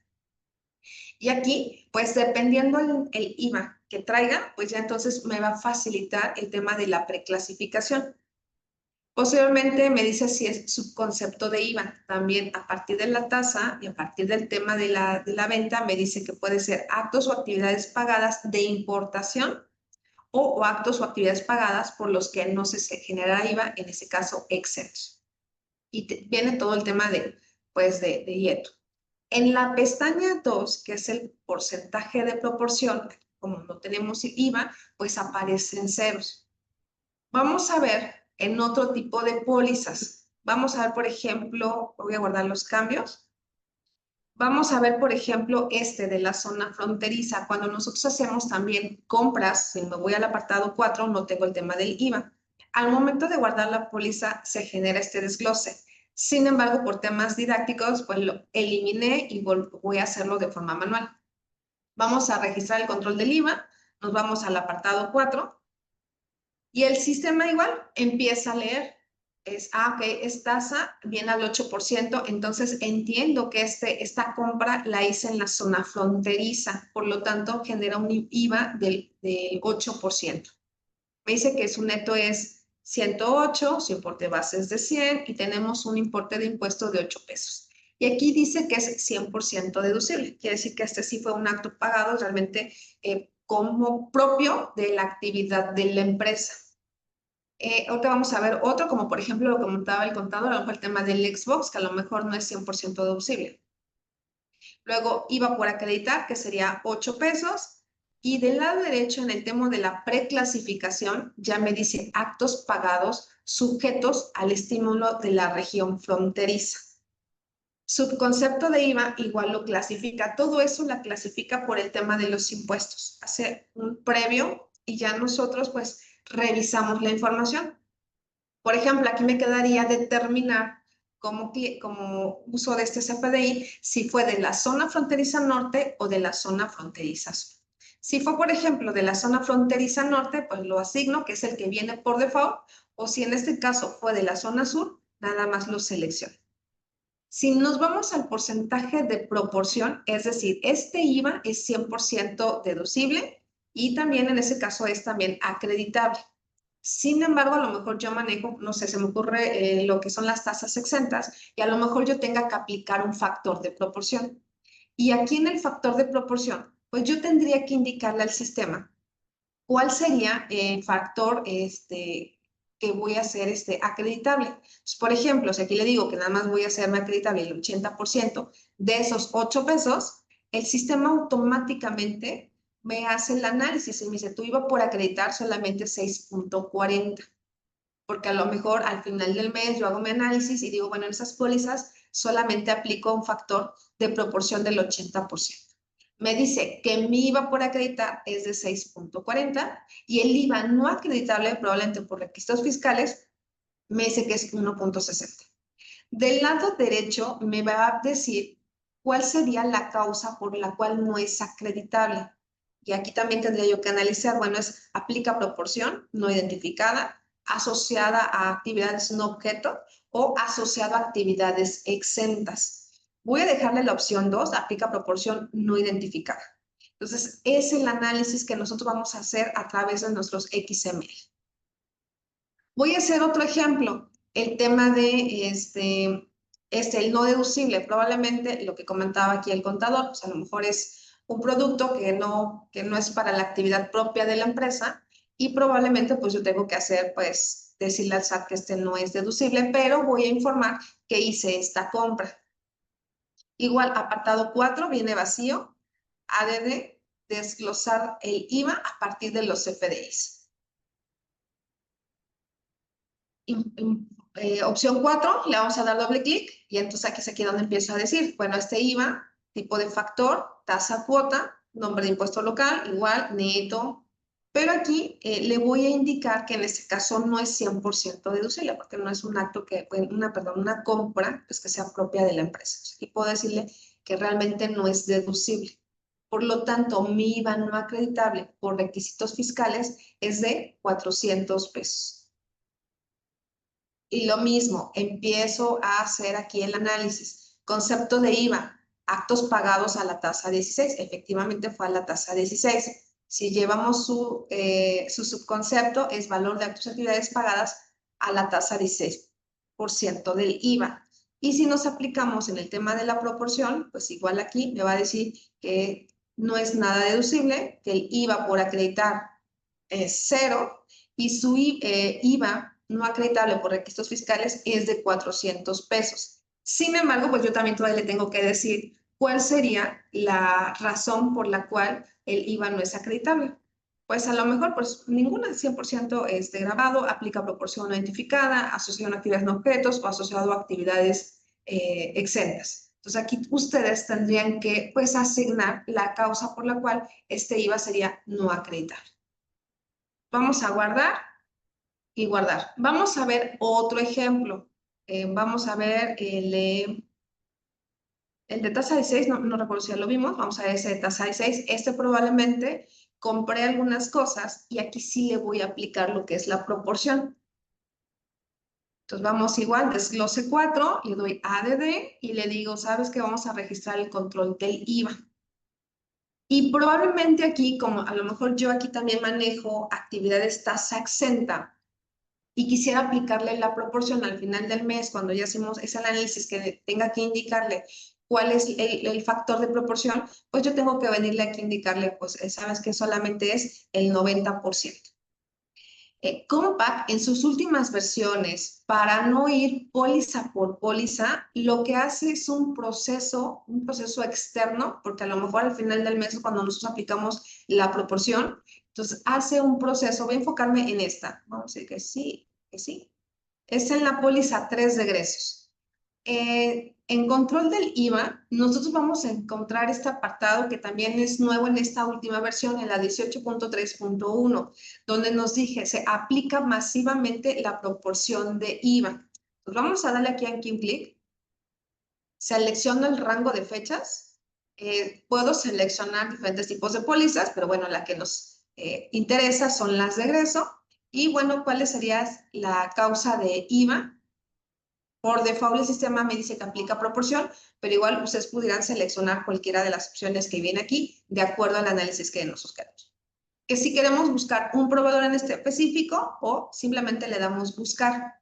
Y aquí, pues dependiendo el IVA que traiga, pues ya entonces me va a facilitar el tema de la preclasificación. Posteriormente me dice si es subconcepto de IVA. También a partir de la tasa y a partir del tema de la venta, me dice que puede ser actos o actividades pagadas de importación o actos o actividades pagadas por los que no se genera IVA, en ese caso exentos. Y viene todo el tema pues de IETO. En la pestaña 2, que es el porcentaje de proporción, como no tenemos IVA, pues aparecen ceros. Vamos a ver en otro tipo de pólizas. Vamos a ver, por ejemplo, voy a guardar los cambios. Vamos a ver, por ejemplo, de la zona fronteriza. Cuando nosotros hacemos también compras, si me voy al apartado 4, no tengo el tema del IVA. Al momento de guardar la póliza, se genera este desglose. Sin embargo, por temas didácticos, pues lo eliminé y voy a hacerlo de forma manual. Vamos a registrar el control del IVA, nos vamos al apartado 4 y el sistema igual empieza a leer. Ok, es tasa, viene al 8%, entonces entiendo que esta compra la hice en la zona fronteriza, por lo tanto genera un IVA del 8%. Me dice que su neto es 108, su importe base es de 100 y tenemos un importe de impuesto de 8 pesos. Y aquí dice que es 100% deducible. Quiere decir que este sí fue un acto pagado realmente como propio de la actividad de la empresa. Ahorita vamos a ver otro, como por ejemplo lo que comentaba el contador, a lo mejor el tema del Xbox, que a lo mejor no es 100% deducible. Luego IVA por acreditar, que sería 8 pesos. Y del lado derecho, en el tema de la preclasificación, ya me dice actos pagados sujetos al estímulo de la región fronteriza. Subconcepto de IVA igual lo clasifica. Todo eso la clasifica por el tema de los impuestos. Hace un previo y ya nosotros pues revisamos la información. Por ejemplo, aquí me quedaría determinar como uso de este CFDI si fue de la zona fronteriza norte o de la zona fronteriza sur. Si fue, por ejemplo, de la zona fronteriza norte, pues lo asigno, que es el que viene por default, o si en este caso fue de la zona sur, nada más lo selecciono. Si nos vamos al porcentaje de proporción, es decir, este IVA es 100% deducible y también en ese caso es también acreditable. Sin embargo, a lo mejor yo manejo, no sé, se me ocurre lo que son las tasas exentas y a lo mejor yo tenga que aplicar un factor de proporción. Y aquí en el factor de proporción, pues yo tendría que indicarle al sistema cuál sería el factor que voy a hacer acreditable. Entonces, por ejemplo, si aquí le digo que nada más voy a hacerme acreditable el 80% de esos 8 pesos, el sistema automáticamente me hace el análisis y me dice, tú ibas por acreditar solamente 6.40, porque a lo mejor al final del mes yo hago mi análisis y digo, bueno, en esas pólizas solamente aplico un factor de proporción del 80%. Me dice que mi IVA por acreditar es de 6.40 y el IVA no acreditable, probablemente por requisitos fiscales, me dice que es 1.60. Del lado derecho me va a decir cuál sería la causa por la cual no es acreditable. Y aquí también tendría yo que analizar, bueno, es aplica proporción no identificada, asociada a actividades no objeto o asociado a actividades exentas. Voy a dejarle la opción 2, aplica proporción no identificada. Entonces, es el análisis que nosotros vamos a hacer a través de nuestros XML. Voy a hacer otro ejemplo, el tema de el no deducible. Probablemente lo que comentaba aquí el contador, pues a lo mejor es un producto que no es para la actividad propia de la empresa y probablemente pues yo tengo que hacer, pues decirle al SAT que este no es deducible, pero voy a informar que hice esta compra. Igual, apartado 4 viene vacío, ADD, desglosar el IVA a partir de los CFDIs. Opción 4, le vamos a dar doble clic y entonces aquí es aquí donde empieza a decir, bueno, este IVA, tipo de factor, tasa cuota, nombre de impuesto local, igual, neto, pero aquí le voy a indicar que en este caso no es 100% deducible, porque no es un acto una compra pues, que sea propia de la empresa. Aquí puedo decirle que realmente no es deducible. Por lo tanto, mi IVA no acreditable por requisitos fiscales es de 400 pesos. Y lo mismo, empiezo a hacer aquí el análisis. Concepto de IVA, actos pagados a la tasa 16. Efectivamente fue a la tasa 16. Si llevamos su subconcepto, es valor de actos y actividades pagadas a la tasa 16% del IVA. Y si nos aplicamos en el tema de la proporción, pues igual aquí me va a decir que no es nada deducible, que el IVA por acreditar es 0 y su IVA no acreditable por requisitos fiscales es de 400 pesos. Sin embargo, pues yo también todavía le tengo que decir cuál sería la razón por la cual el IVA no es acreditable. Pues a lo mejor pues ninguna de 100% es de grabado, aplica proporción no identificada, asociado a actividades no objetos o asociado a actividades exentas. Entonces aquí ustedes tendrían que pues asignar la causa por la cual este IVA sería no acreditable. Vamos a guardar y guardar. Vamos a ver otro ejemplo. Vamos a ver El de tasa de 6, no recuerdo si ya lo vimos, vamos a ver ese de tasa de 6. Este probablemente compré algunas cosas y aquí sí le voy a aplicar lo que es la proporción. Entonces vamos igual, desglose 4, le doy ADD y le digo, ¿sabes qué? Vamos a registrar el control del IVA. Y probablemente aquí, como a lo mejor yo aquí también manejo actividades tasa exenta y quisiera aplicarle la proporción al final del mes, cuando ya hacemos ese análisis que tenga que indicarle cuál es el factor de proporción, pues yo tengo que venirle aquí a indicarle, pues sabes que solamente es el 90%. Compaq en sus últimas versiones, para no ir póliza por póliza, lo que hace es un proceso externo, porque a lo mejor al final del mes es cuando nosotros aplicamos la proporción, entonces hace un proceso, voy a enfocarme en esta, vamos a decir que sí, que sí. Es en la póliza 3 de egresos. En control del IVA, nosotros vamos a encontrar este apartado que también es nuevo en esta última versión, en la 18.3.1, donde nos dije, se aplica masivamente la proporción de IVA. Pues vamos a darle aquí en clic, selecciono el rango de fechas, puedo seleccionar diferentes tipos de pólizas, pero bueno, la que nos interesa son las de egreso, y bueno, ¿cuál sería la causa de IVA? Por default el sistema me dice que aplica proporción, pero igual ustedes pudieran seleccionar cualquiera de las opciones que viene aquí de acuerdo al análisis que nosotros queremos. Que si queremos buscar un proveedor en este específico o simplemente le damos buscar.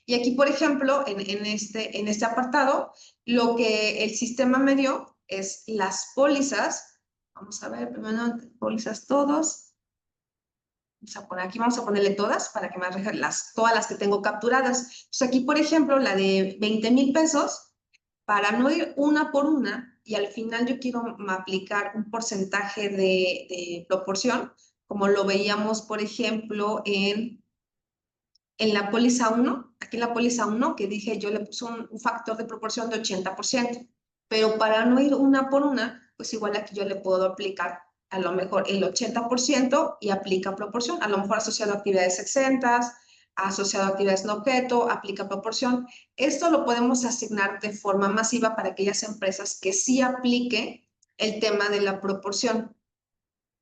Y aquí, por ejemplo, en este apartado, lo que el sistema me dio es las pólizas. Vamos a ver, primero pólizas todos. Aquí vamos a ponerle todas para que me arregle todas las que tengo capturadas. Pues aquí, por ejemplo, la de 20,000 pesos, para no ir una por una y al final yo quiero aplicar un porcentaje de proporción, como lo veíamos, por ejemplo, en la póliza 1, aquí en la póliza 1, que dije yo le puse un factor de proporción de 80%, pero para no ir una por una, pues igual aquí yo le puedo aplicar a lo mejor el 80% y aplica proporción, a lo mejor asociado a actividades exentas, asociado a actividades no objeto, aplica proporción. Esto lo podemos asignar de forma masiva para aquellas empresas que sí aplique el tema de la proporción.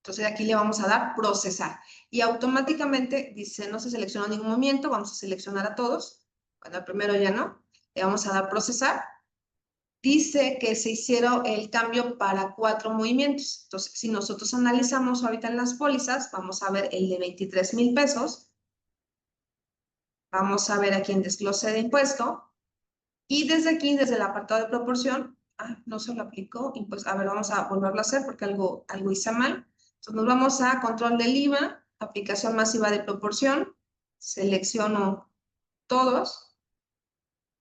Entonces aquí le vamos a dar procesar y automáticamente dice no se seleccionó ningún movimiento, vamos a seleccionar a todos. Bueno, el primero ya no, le vamos a dar procesar. Dice que se hicieron el cambio para 4 movimientos. Entonces, si nosotros analizamos ahorita en las pólizas, vamos a ver el de 23,000 pesos. Vamos a ver aquí en desglose de impuesto. Y desde aquí, desde el apartado de proporción, no se lo aplicó. Y pues, a ver, vamos a volverlo a hacer porque algo hice mal. Entonces, nos vamos a control del IVA, aplicación masiva de proporción. Selecciono todos.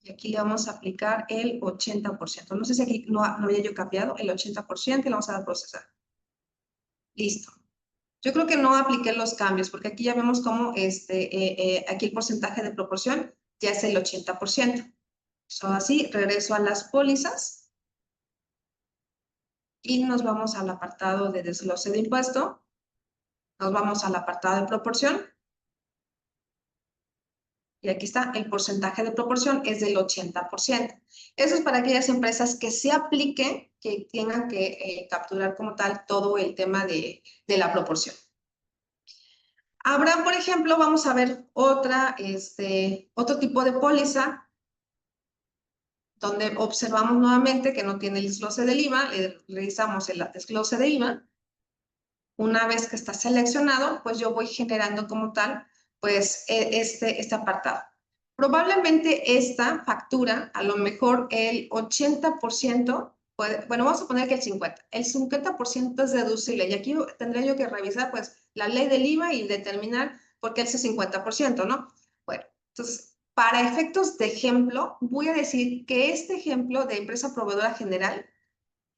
Y aquí le vamos a aplicar el 80%. No sé si aquí no había yo cambiado el 80% y le vamos a dar a procesar. Listo. Yo creo que no apliqué los cambios porque aquí ya vemos cómo aquí el porcentaje de proporción ya es el 80%. Así, regreso a las pólizas y nos vamos al apartado de desglose de impuesto. Nos vamos al apartado de proporción. Y aquí está, el porcentaje de proporción es del 80%. Eso es para aquellas empresas que se apliquen, que tengan que capturar como tal todo el tema de la proporción. Habrá, por ejemplo, vamos a ver otro tipo de póliza, donde observamos nuevamente que no tiene el desglose del IVA, le revisamos el desglose de IVA. Una vez que está seleccionado, pues yo voy generando como tal, pues este apartado. Probablemente esta factura, a lo mejor el 80%, bueno, vamos a poner que el 50%. El 50% es deducible y aquí tendré yo que revisar pues la ley del IVA y determinar por qué ese 50%, ¿no? Bueno, entonces, para efectos de ejemplo, voy a decir que este ejemplo de empresa proveedora general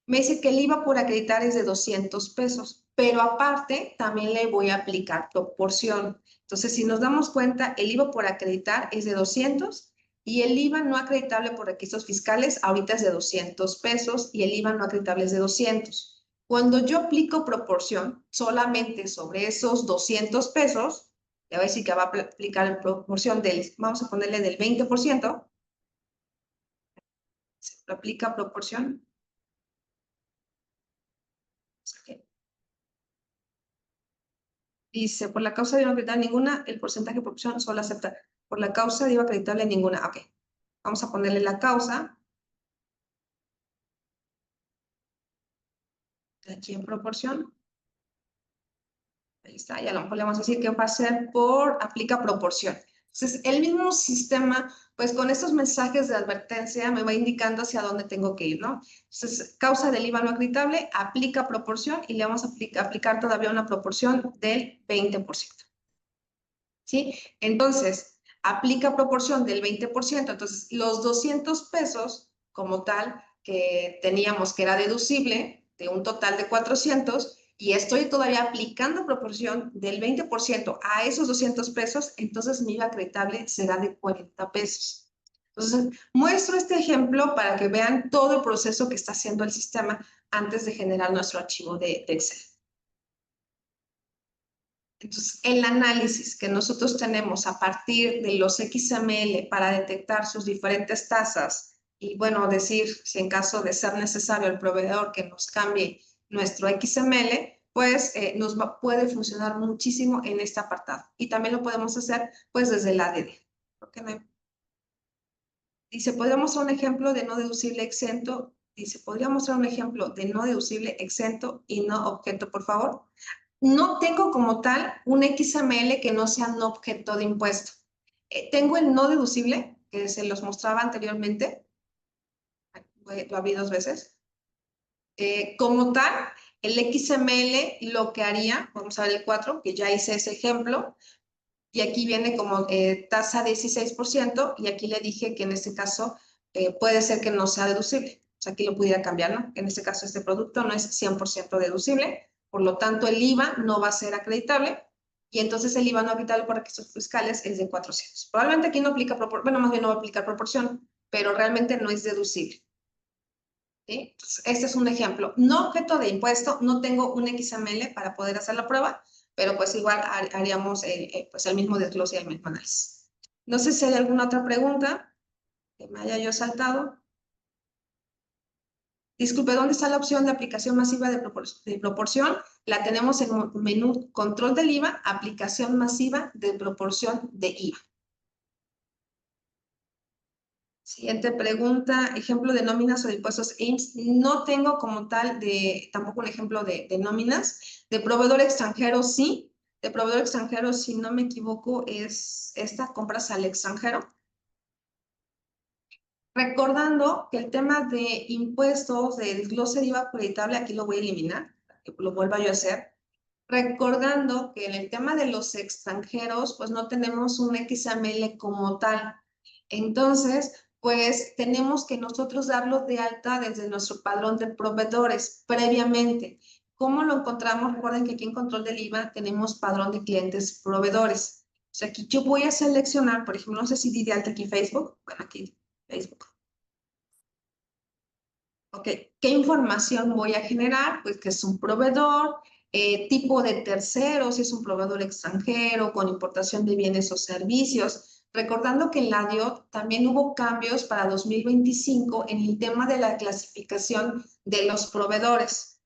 me dice que el IVA por acreditar es de 200 pesos, pero aparte también le voy a aplicar proporción. Entonces, si nos damos cuenta, el IVA por acreditar es de 200 y el IVA no acreditable por requisitos fiscales ahorita es de 200 pesos y el IVA no acreditable es de 200. Cuando yo aplico proporción solamente sobre esos 200 pesos, le voy a decir que va a aplicar la proporción vamos a ponerle del 20%, Aplica proporción. Okay. Dice, por la causa de IVA acreditable ninguna, el porcentaje de proporción solo acepta. Por la causa de IVA acreditable ninguna. Ok. Vamos a ponerle la causa. Aquí en proporción. Ahí está. Y a lo mejor le vamos a decir que va a ser por aplica proporción. Entonces, el mismo sistema, pues con estos mensajes de advertencia me va indicando hacia dónde tengo que ir, ¿no? Entonces, causa del IVA no acreditable, aplica proporción y le vamos a aplicar todavía una proporción del 20%. ¿Sí? Entonces, aplica proporción del 20%. Entonces, los 200 pesos como tal que teníamos que era deducible de un total de 400 y estoy todavía aplicando proporción del 20% a esos 200 pesos, entonces mi IVA acreditable será de 40 pesos. Entonces, muestro este ejemplo para que vean todo el proceso que está haciendo el sistema antes de generar nuestro archivo de Excel. Entonces, el análisis que nosotros tenemos a partir de los XML para detectar sus diferentes tasas y, bueno, decir si en caso de ser necesario el proveedor que nos cambie nuestro XML, pues puede funcionar muchísimo en este apartado. Y también lo podemos hacer, pues, desde el ADD. Dice, ¿podría mostrar un ejemplo de no deducible exento? Dice, ¿podría mostrar un ejemplo de no deducible exento y no objeto, por favor? No tengo como tal un XML que no sea no objeto de impuesto. Tengo el no deducible, que se los mostraba anteriormente, lo vi 2 veces. Como tal, el XML lo que haría, vamos a ver el 4, que ya hice ese ejemplo, y aquí viene como tasa 16%, y aquí le dije que en este caso puede ser que no sea deducible. O sea, aquí lo pudiera cambiar, ¿no? En este caso, este producto no es 100% deducible, por lo tanto, el IVA no va a ser acreditable, y entonces el IVA no acreditable por requisitos fiscales es de 400. Probablemente aquí no aplica proporción, bueno, más bien no va a aplicar proporción, pero realmente no es deducible. ¿Sí? Entonces, este es un ejemplo. No objeto de impuesto, no tengo un XML para poder hacer la prueba, pero pues igual haríamos pues el mismo desglose y el mismo análisis. No sé si hay alguna otra pregunta que me haya yo saltado. Disculpe, ¿dónde está la opción de aplicación masiva de proporción? La tenemos en menú control del IVA, aplicación masiva de proporción de IVA. Siguiente pregunta, ejemplo de nóminas o de impuestos IMSS. No tengo como tal tampoco un ejemplo de nóminas. De proveedor extranjero sí. De proveedor extranjero, si no me equivoco, es esta, compras al extranjero. Recordando que el tema de impuestos, de desglose de IVA acreditable, aquí lo voy a eliminar, que lo vuelva yo a hacer. Recordando que en el tema de los extranjeros, pues no tenemos un XML como tal. Entonces, pues tenemos que nosotros darlo de alta desde nuestro padrón de proveedores previamente. ¿Cómo lo encontramos? Recuerden que aquí en control del IVA tenemos padrón de clientes proveedores. O sea, aquí yo voy a seleccionar, por ejemplo, no sé si di de alta aquí Facebook. Bueno, aquí Facebook. Ok, ¿qué información voy a generar? Pues que es un proveedor, tipo de tercero, si es un proveedor extranjero, con importación de bienes o servicios. Recordando que en la DIOT también hubo cambios para 2025 en el tema de la clasificación de los proveedores.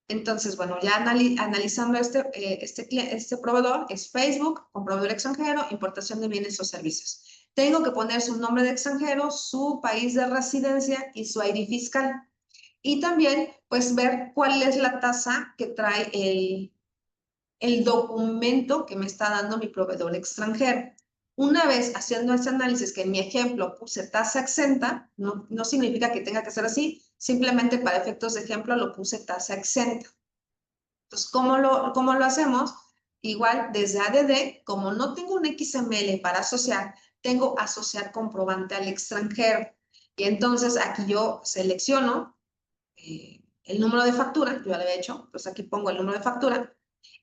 Entonces, bueno, ya analizando este proveedor, es Facebook, con proveedor extranjero, importación de bienes o servicios. Tengo que poner su nombre de extranjero, su país de residencia y su ID fiscal. Y también, pues, ver cuál es la tasa que trae el documento que me está dando mi proveedor extranjero. Una vez haciendo ese análisis, que en mi ejemplo puse tasa exenta, no significa que tenga que ser así, simplemente para efectos de ejemplo lo puse tasa exenta. Entonces, ¿cómo lo hacemos? Igual, desde ADD, como no tengo un XML para asociar, tengo asociar comprobante al extranjero. Y entonces aquí yo selecciono el número de factura, yo ya lo había hecho, pues aquí pongo el número de factura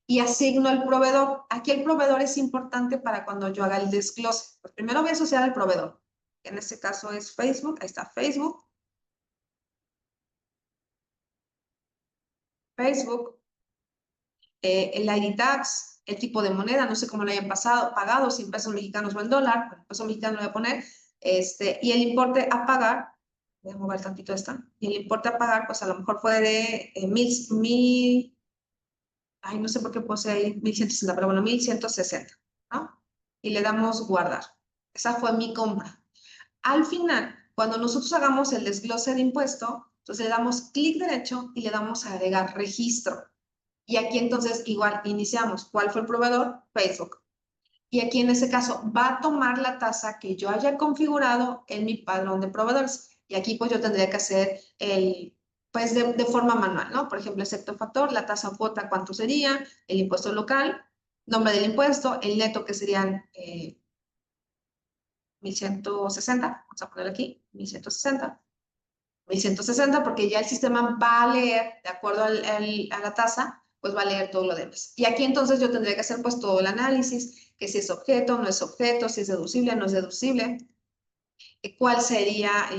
y asigno el proveedor. Aquí el proveedor es importante para cuando yo haga el desglose. Pues primero voy a asociar al proveedor, que en este caso es Facebook, ahí está Facebook. Facebook, el ID tax, el tipo de moneda, no sé cómo lo hayan pagado, si en pesos mexicanos o en dólar, en pesos mexicanos lo voy a poner, y el importe a pagar Voy a mover tantito esta. Y el importe a pagar, pues a lo mejor fue de ay, no sé por qué puse ahí 1160, pero bueno, 1160, ¿no? Y le damos guardar. Esa fue mi compra. Al final, cuando nosotros hagamos el desglose de impuesto, entonces le damos clic derecho y le damos a agregar registro. Y aquí entonces igual iniciamos. ¿Cuál fue el proveedor? Facebook. Y aquí en ese caso va a tomar la tasa que yo haya configurado en mi padrón de proveedores. Y aquí pues yo tendría que hacer pues de forma manual, ¿no? Por ejemplo, excepto factor, la tasa o cuota, ¿cuánto sería? El impuesto local, nombre del impuesto, el neto que serían 1160, vamos a poner aquí, 1160 porque ya el sistema va a leer, de acuerdo a la tasa, pues va a leer todo lo demás. Y aquí entonces yo tendría que hacer pues todo el análisis, que si es objeto, no es objeto, si es deducible, no es deducible, cuál sería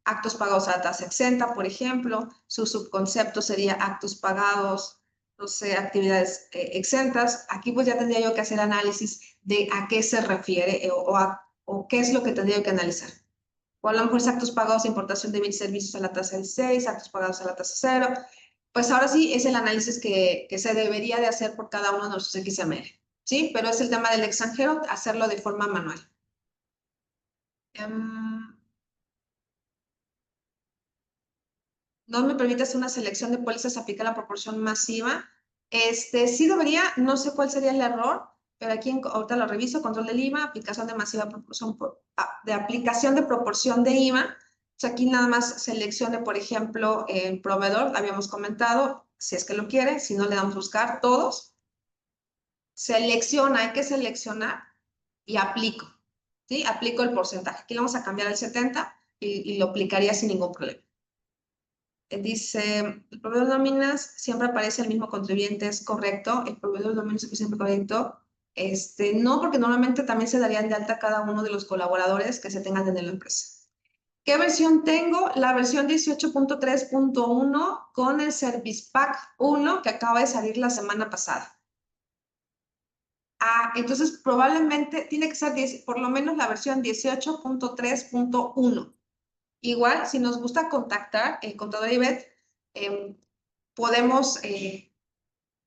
actos pagados a la tasa exenta, por ejemplo, su subconcepto sería actos pagados, no sé, actividades exentas. Aquí pues ya tendría yo que hacer análisis de a qué se refiere o qué es lo que tendría que analizar. O a lo mejor actos pagados de importación de bienes y servicios a la tasa del 6, actos pagados a la tasa 0. Pues ahora sí es el análisis que se debería de hacer por cada uno de nuestros XML, ¿sí? Pero es el tema del extranjero, hacerlo de forma manual. No me permite hacer una selección de pólizas aplica la proporción masiva. Sí debería, no sé cuál sería el error, pero aquí ahorita lo reviso, control del IVA, aplicación de masiva proporción, de aplicación de proporción de IVA. O sea, aquí nada más seleccione, por ejemplo, el proveedor, habíamos comentado, si es que lo quiere, si no le damos buscar todos. Selecciona, hay que seleccionar y aplico, ¿sí? Aplico el porcentaje. Aquí le vamos a cambiar al 70 y lo aplicaría sin ningún problema. Dice, el proveedor de nóminas siempre aparece el mismo contribuyente, ¿es correcto? El proveedor de nóminas es siempre correcto. No, porque normalmente también se darían de alta cada uno de los colaboradores que se tengan en la empresa. ¿Qué versión tengo? La versión 18.3.1 con el Service Pack 1 que acaba de salir la semana pasada. Entonces probablemente tiene que ser por lo menos la versión 18.3.1. Igual, si nos gusta contactar, el contador Ivette, podemos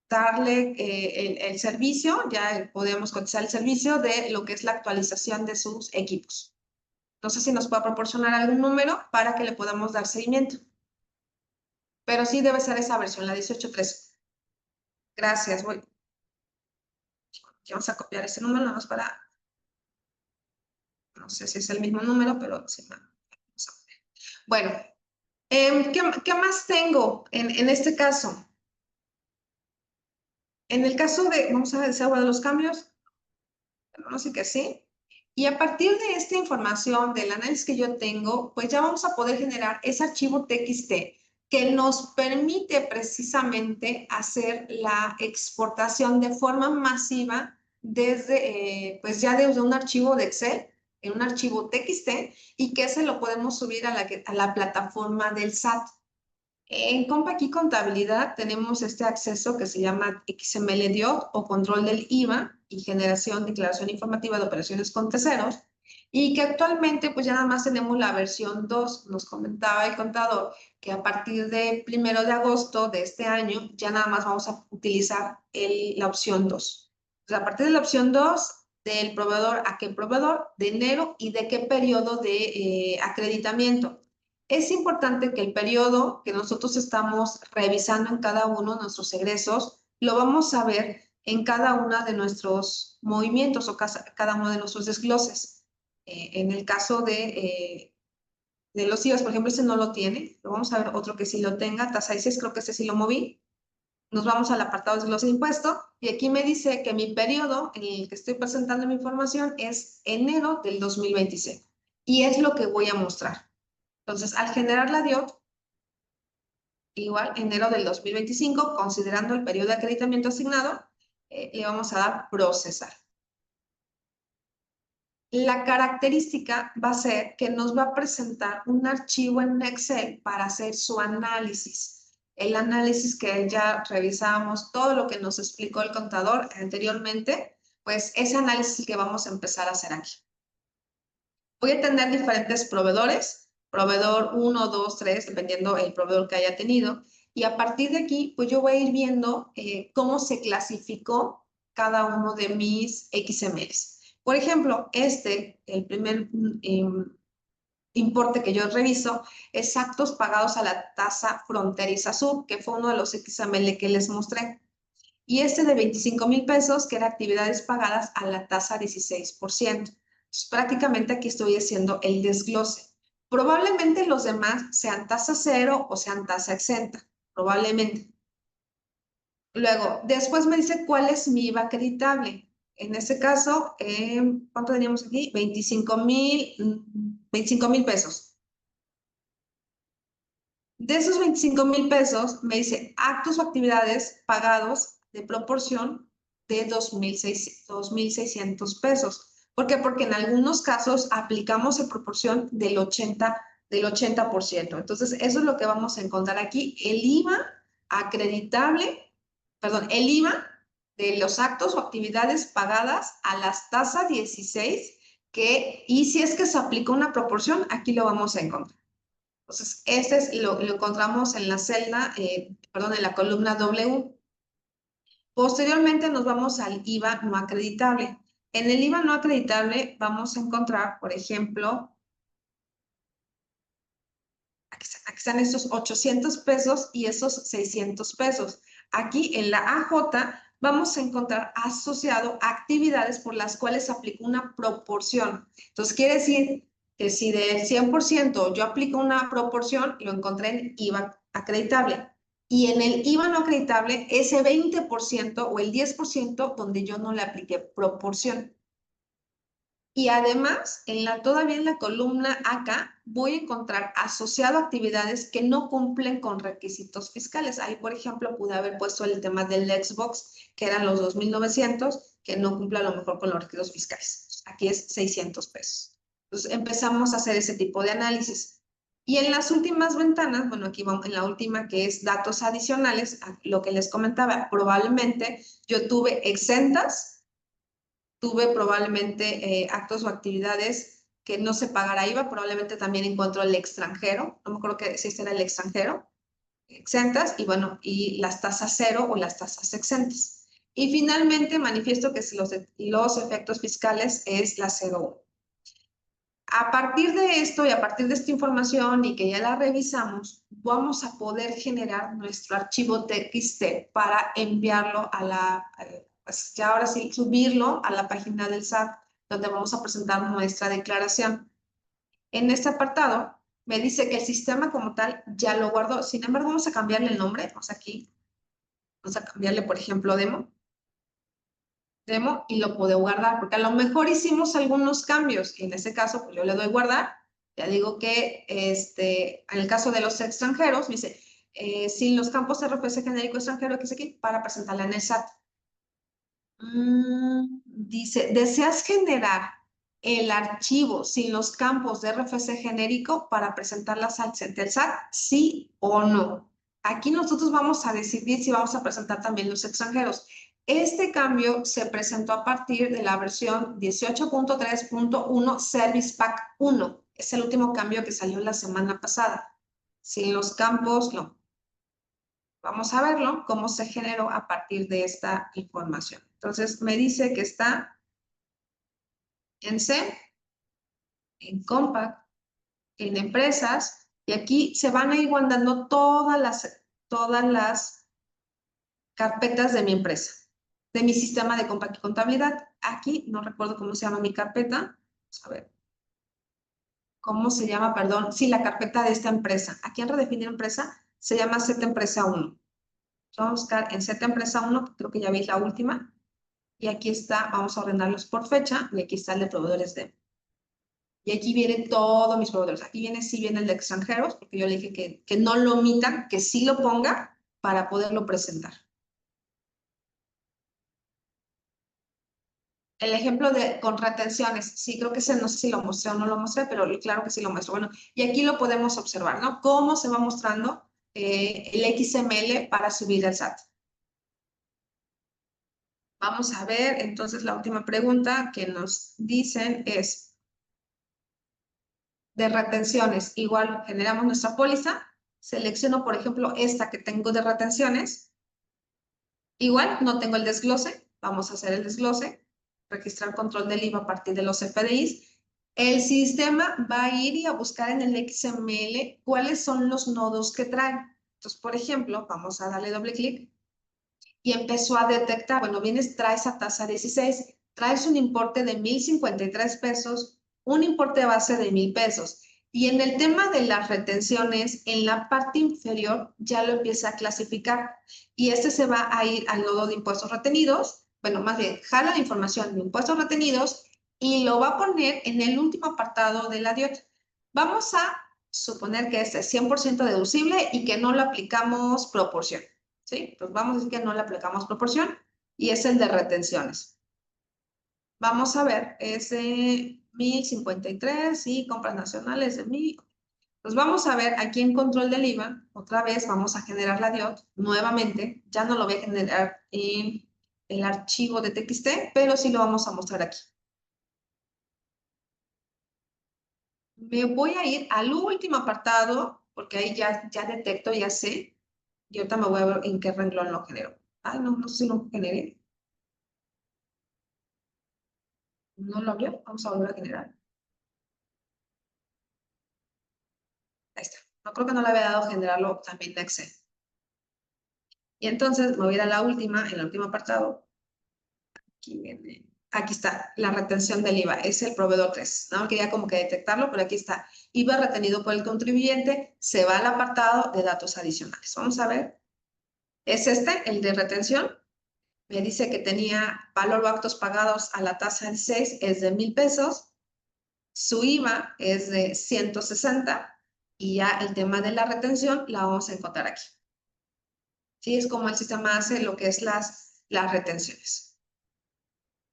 darle el servicio, ya podemos cotizar el servicio de lo que es la actualización de sus equipos. No sé si nos puede proporcionar algún número para que le podamos dar seguimiento. Pero sí debe ser esa versión, la 18.3. Gracias, voy. Vamos a copiar ese número, nada más para... No sé si es el mismo número, pero sí. Bueno, ¿qué más tengo en este caso? En el caso de, vamos a ver, de los cambios, no sé que sí. Y a partir de esta información, del análisis que yo tengo, pues ya vamos a poder generar ese archivo TXT que nos permite precisamente hacer la exportación de forma masiva desde, pues ya desde un archivo de Excel, en un archivo TXT, y que se lo podemos subir a la plataforma del SAT. En Compaqui Contabilidad tenemos este acceso que se llama XML DIOT o control del IVA y generación, declaración informativa de operaciones con terceros, y que actualmente pues ya nada más tenemos la versión 2. Nos comentaba el contador que a partir del 1 de agosto de este año ya nada más vamos a utilizar la opción 2. Entonces, a partir de la opción 2, del proveedor a qué proveedor, de enero y de qué periodo de acreditamiento. Es importante que el periodo que nosotros estamos revisando en cada uno de nuestros egresos, lo vamos a ver en cada uno de nuestros movimientos o cada uno de nuestros desgloses. En el caso de los IVAs, por ejemplo, ese no lo tiene. Lo vamos a ver otro que sí lo tenga. Tasa ICES, creo que ese sí lo moví. Nos vamos al apartado de desglose de impuesto y aquí me dice que mi periodo en el que estoy presentando mi información es enero del 2025. Y es lo que voy a mostrar. Entonces, al generar la DIOT, igual enero del 2025, considerando el periodo de acreditamiento asignado, le vamos a dar procesar. La característica va a ser que nos va a presentar un archivo en Excel para hacer su análisis. El análisis que ya revisamos, todo lo que nos explicó el contador anteriormente, pues ese análisis que vamos a empezar a hacer aquí. Voy a tener diferentes proveedores. proveedor 1, 2, 3, dependiendo el proveedor que haya tenido. Y a partir de aquí, pues yo voy a ir viendo cómo se clasificó cada uno de mis XMLs. Por ejemplo, el primer importe que yo reviso es actos pagados a la tasa fronteriza sur, que fue uno de los XML que les mostré. Y este de 25,000 pesos, que era actividades pagadas a la tasa 16%. Entonces, prácticamente aquí estoy haciendo el desglose. Probablemente los demás sean tasa cero o sean tasa exenta, probablemente. Luego, después me dice cuál es mi IVA acreditable. En este caso, ¿cuánto teníamos aquí? 25,000 pesos. De esos 25,000 pesos, me dice actos o actividades pagados de proporción de 2,600 pesos. ¿Por qué? Porque en algunos casos aplicamos en proporción del 80%. Entonces, eso es lo que vamos a encontrar aquí. El IVA acreditable, perdón, el IVA de los actos o actividades pagadas a las tasas 16, y si es que se aplica una proporción, aquí lo vamos a encontrar. Entonces, lo encontramos en la celda, perdón, en la columna W. Posteriormente nos vamos al IVA no acreditable. En el IVA no acreditable vamos a encontrar, por ejemplo, aquí están estos 800 pesos y esos 600 pesos. Aquí en la AJ vamos a encontrar asociado actividades por las cuales aplico una proporción. Entonces, quiere decir que si del 100% yo aplico una proporción, lo encontré en IVA acreditable. Y en el IVA no acreditable, ese 20% o el 10% donde yo no le apliqué proporción. Y además, todavía en la columna acá, voy a encontrar asociado actividades que no cumplen con requisitos fiscales. Ahí, por ejemplo, pude haber puesto el tema del Xbox, que eran los 2,900, que no cumple a lo mejor con los requisitos fiscales. Aquí es 600 pesos. Entonces, empezamos a hacer ese tipo de análisis. Y en las últimas ventanas, bueno, aquí vamos en la última, que es datos adicionales, lo que les comentaba, probablemente yo tuve exentas, tuve probablemente actos o actividades que no se pagara IVA, probablemente también encuentro el extranjero, no me acuerdo que si este era el extranjero, exentas, y bueno, y las tasas cero o las tasas exentas. Y finalmente manifiesto que los efectos fiscales es la 0,1. A partir de esto y a partir de esta información y que ya la revisamos, vamos a poder generar nuestro archivo TXT para enviarlo pues ya ahora sí, subirlo a la página del SAT, donde vamos a presentar nuestra declaración. En este apartado me dice que el sistema como tal ya lo guardó. Sin embargo, vamos a cambiarle el nombre. Vamos a cambiarle, por ejemplo, demo y lo puedo guardar, porque a lo mejor hicimos algunos cambios y en ese caso pues yo le doy guardar, ya digo que en el caso de los extranjeros, me dice, sin los campos RFC genérico extranjero que es aquí, para presentarla en el SAT. Dice, ¿deseas generar el archivo sin los campos de RFC genérico para presentarlas al SAT? ¿Sí o no? Aquí nosotros vamos a decidir si vamos a presentar también los extranjeros. Este cambio se presentó a partir de la versión 18.3.1 Service Pack 1. Es el último cambio que salió la semana pasada. Sin los campos, no. Vamos a verlo, cómo se generó a partir de esta información. Entonces, me dice que está en C, en Compact, en empresas, y aquí se van a ir guardando todas las carpetas de mi empresa, de mi sistema de Compact y contabilidad. Aquí no recuerdo cómo se llama mi carpeta. Vamos a ver. ¿Cómo se llama? Perdón. Sí, la carpeta de esta empresa. Aquí en Redefinir Empresa se llama Z Empresa 1. Vamos a buscar en Z Empresa 1, que creo que ya veis la última. Y aquí está, vamos a ordenarlos por fecha, y aquí está el de proveedores de. Y aquí vienen todos mis proveedores. Aquí sí viene el de extranjeros, porque yo le dije que no lo omitan, que sí lo ponga para poderlo presentar. El ejemplo con retenciones, sí, creo que ese no sé si lo mostré o no lo mostré, pero claro que sí lo muestro. Bueno, y aquí lo podemos observar, ¿no? Cómo se va mostrando el XML para subir al SAT. Vamos a ver, entonces, la última pregunta que nos dicen es, de retenciones. Igual generamos nuestra póliza, selecciono, por ejemplo, esta que tengo de retenciones. Igual no tengo el desglose, vamos a hacer el desglose, registrar control del IVA a partir de los FDIs. El sistema va a ir y a buscar en el XML cuáles son los nodos que trae. Entonces, por ejemplo, vamos a darle doble clic y empezó a detectar, bueno, traes a tasa 16, traes un importe de 1,053 pesos, un importe base de 1,000 pesos. Y en el tema de las retenciones, en la parte inferior ya lo empieza a clasificar y este se va a ir al nodo de impuestos retenidos, bueno, más bien, jala la información de impuestos retenidos y lo va a poner en el último apartado de la DIOT. Vamos a suponer que este es 100% deducible y que no lo aplicamos proporción. ¿Sí? Pues vamos a decir que no le aplicamos proporción y es el de retenciones. Vamos a ver, es de 1,053 y compras nacionales de 1,000. Pues vamos a ver aquí en control del IVA, otra vez vamos a generar la DIOT nuevamente. Ya no lo voy a generar en el archivo de TXT, pero sí lo vamos a mostrar aquí. Me voy a ir al último apartado, porque ahí ya detecto, ya sé. Y ahorita me voy a ver en qué renglón lo genero. Ay, no, no sé si lo generé. No lo abrió. Vamos a volver a generar. Ahí está. No creo que no le había dado generarlo también de Excel. Y entonces me voy a ir a la última, en el último apartado. Aquí viene. Aquí está, la retención del IVA. Es el proveedor 3. No quería como que detectarlo, pero aquí está. IVA retenido por el contribuyente. Se va al apartado de datos adicionales. Vamos a ver. Es este, el de retención. Me dice que tenía valor o actos pagados a la tasa del 6, es de 1,000 pesos. Su IVA es de 160 y ya el tema de la retención la vamos a encontrar aquí. ¿Sí? Es como el sistema hace lo que es las retenciones.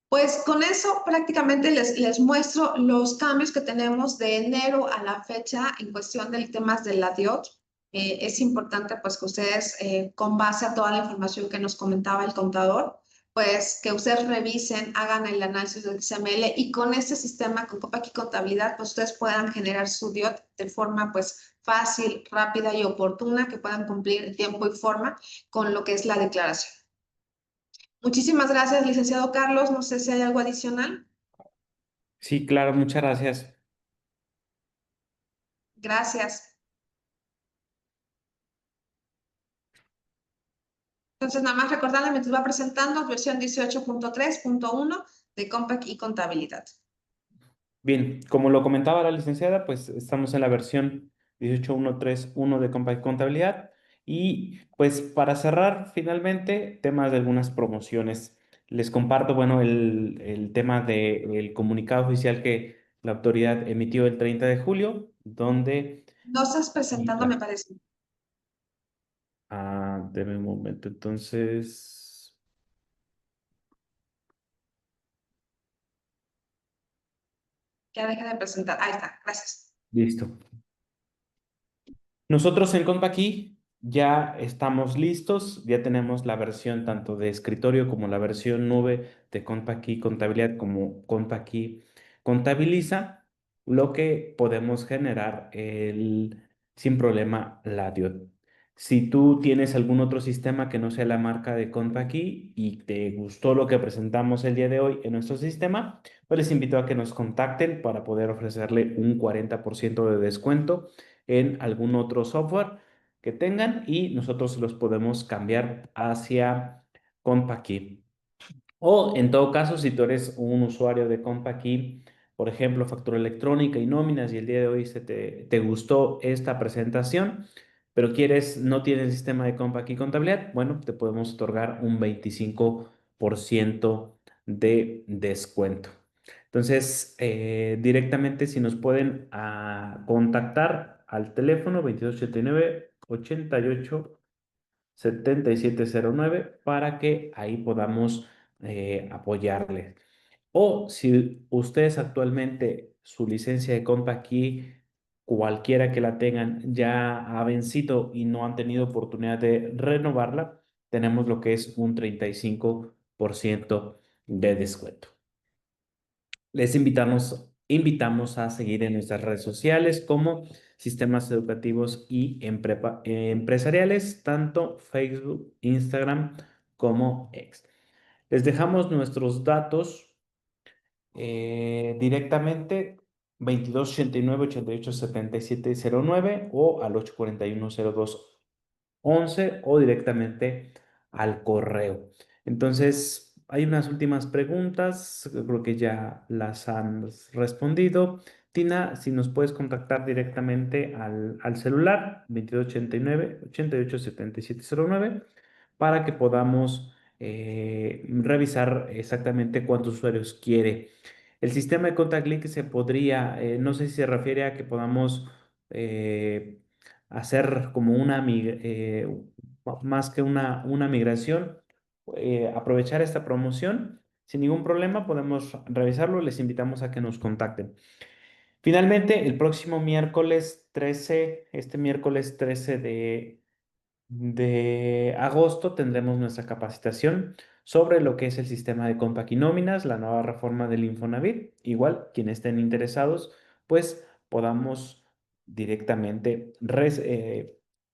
Pues con eso prácticamente les muestro los cambios que tenemos de enero a la fecha en cuestión del tema de la DIOT. Es importante pues que ustedes, con base a toda la información que nos comentaba el contador, pues que ustedes revisen, hagan el análisis del XML y con este sistema, con Copac y Contabilidad, pues ustedes puedan generar su DIOT de forma pues fácil, rápida y oportuna, que puedan cumplir en tiempo y forma con lo que es la declaración. Muchísimas gracias, licenciado Carlos. No sé si hay algo adicional. Sí, claro, muchas gracias. Gracias. Entonces, nada más recordarle, me va presentando versión 18.3.1 de Compact y Contabilidad. Bien, como lo comentaba la licenciada, pues estamos en la versión 18.1.3.1 de Compact Contabilidad y pues para cerrar finalmente temas de algunas promociones. Les comparto, bueno, el tema del comunicado oficial que la autoridad emitió el 30 de julio, donde... No estás presentando, me parece. Deme un momento, entonces... Ya deja de presentar. Ahí está, gracias. Listo. Nosotros en CompaKey ya estamos listos, ya tenemos la versión tanto de escritorio como la versión nube de CompaKey Contabilidad como CompaKey Contabiliza, lo que podemos generar sin problema la DIOT. Si tú tienes algún otro sistema que no sea la marca de CompaKey y te gustó lo que presentamos el día de hoy en nuestro sistema, pues les invito a que nos contacten para poder ofrecerle un 40% de descuento en algún otro software que tengan y nosotros los podemos cambiar hacia CompaKey. O en todo caso, si tú eres un usuario de CompaKey, por ejemplo, factura electrónica y nóminas y el día de hoy te gustó esta presentación, pero no tienes el sistema de CompaKey Contabilidad, bueno, te podemos otorgar un 25% de descuento. Entonces, directamente si nos pueden contactar al teléfono 2289 88 7709 para que ahí podamos apoyarles. O si ustedes actualmente su licencia de compa aquí, cualquiera que la tengan, ya ha vencido y no han tenido oportunidad de renovarla, tenemos lo que es un 35% de descuento. Les invitamos invitamos a seguir en nuestras redes sociales como Sistemas Educativos y Empresariales, tanto Facebook, Instagram como X. Les dejamos nuestros datos directamente 2289-887709 o al 841-0211 o directamente al correo. Entonces, hay unas últimas preguntas, creo que ya las han respondido. Tina, si nos puedes contactar directamente al celular 2289-887709 para que podamos revisar exactamente cuántos usuarios quiere. El sistema de contact link se podría, no sé si se refiere a que podamos hacer como más que una migración, aprovechar esta promoción. Sin ningún problema podemos revisarlo, les invitamos a que nos contacten. Finalmente, el próximo miércoles 13, este miércoles 13 de agosto tendremos nuestra capacitación sobre lo que es el sistema de Compact y nóminas, la nueva reforma del Infonavit. Igual, quienes estén interesados, pues podamos directamente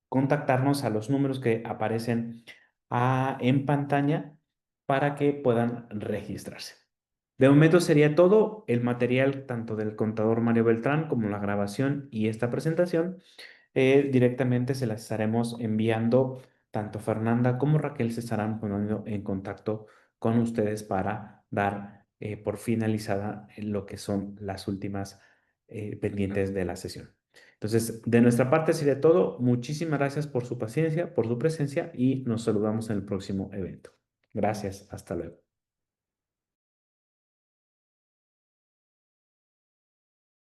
contactarnos a los números que aparecen en pantalla para que puedan registrarse. De momento sería todo. El material tanto del contador Mario Beltrán como la grabación y esta presentación directamente se las estaremos enviando. Tanto Fernanda como Raquel se estarán poniendo en contacto con ustedes para dar por finalizada lo que son las últimas pendientes de la sesión. Entonces, de nuestra parte sería todo. Muchísimas gracias por su paciencia, por su presencia y nos saludamos en el próximo evento. Gracias. Hasta luego.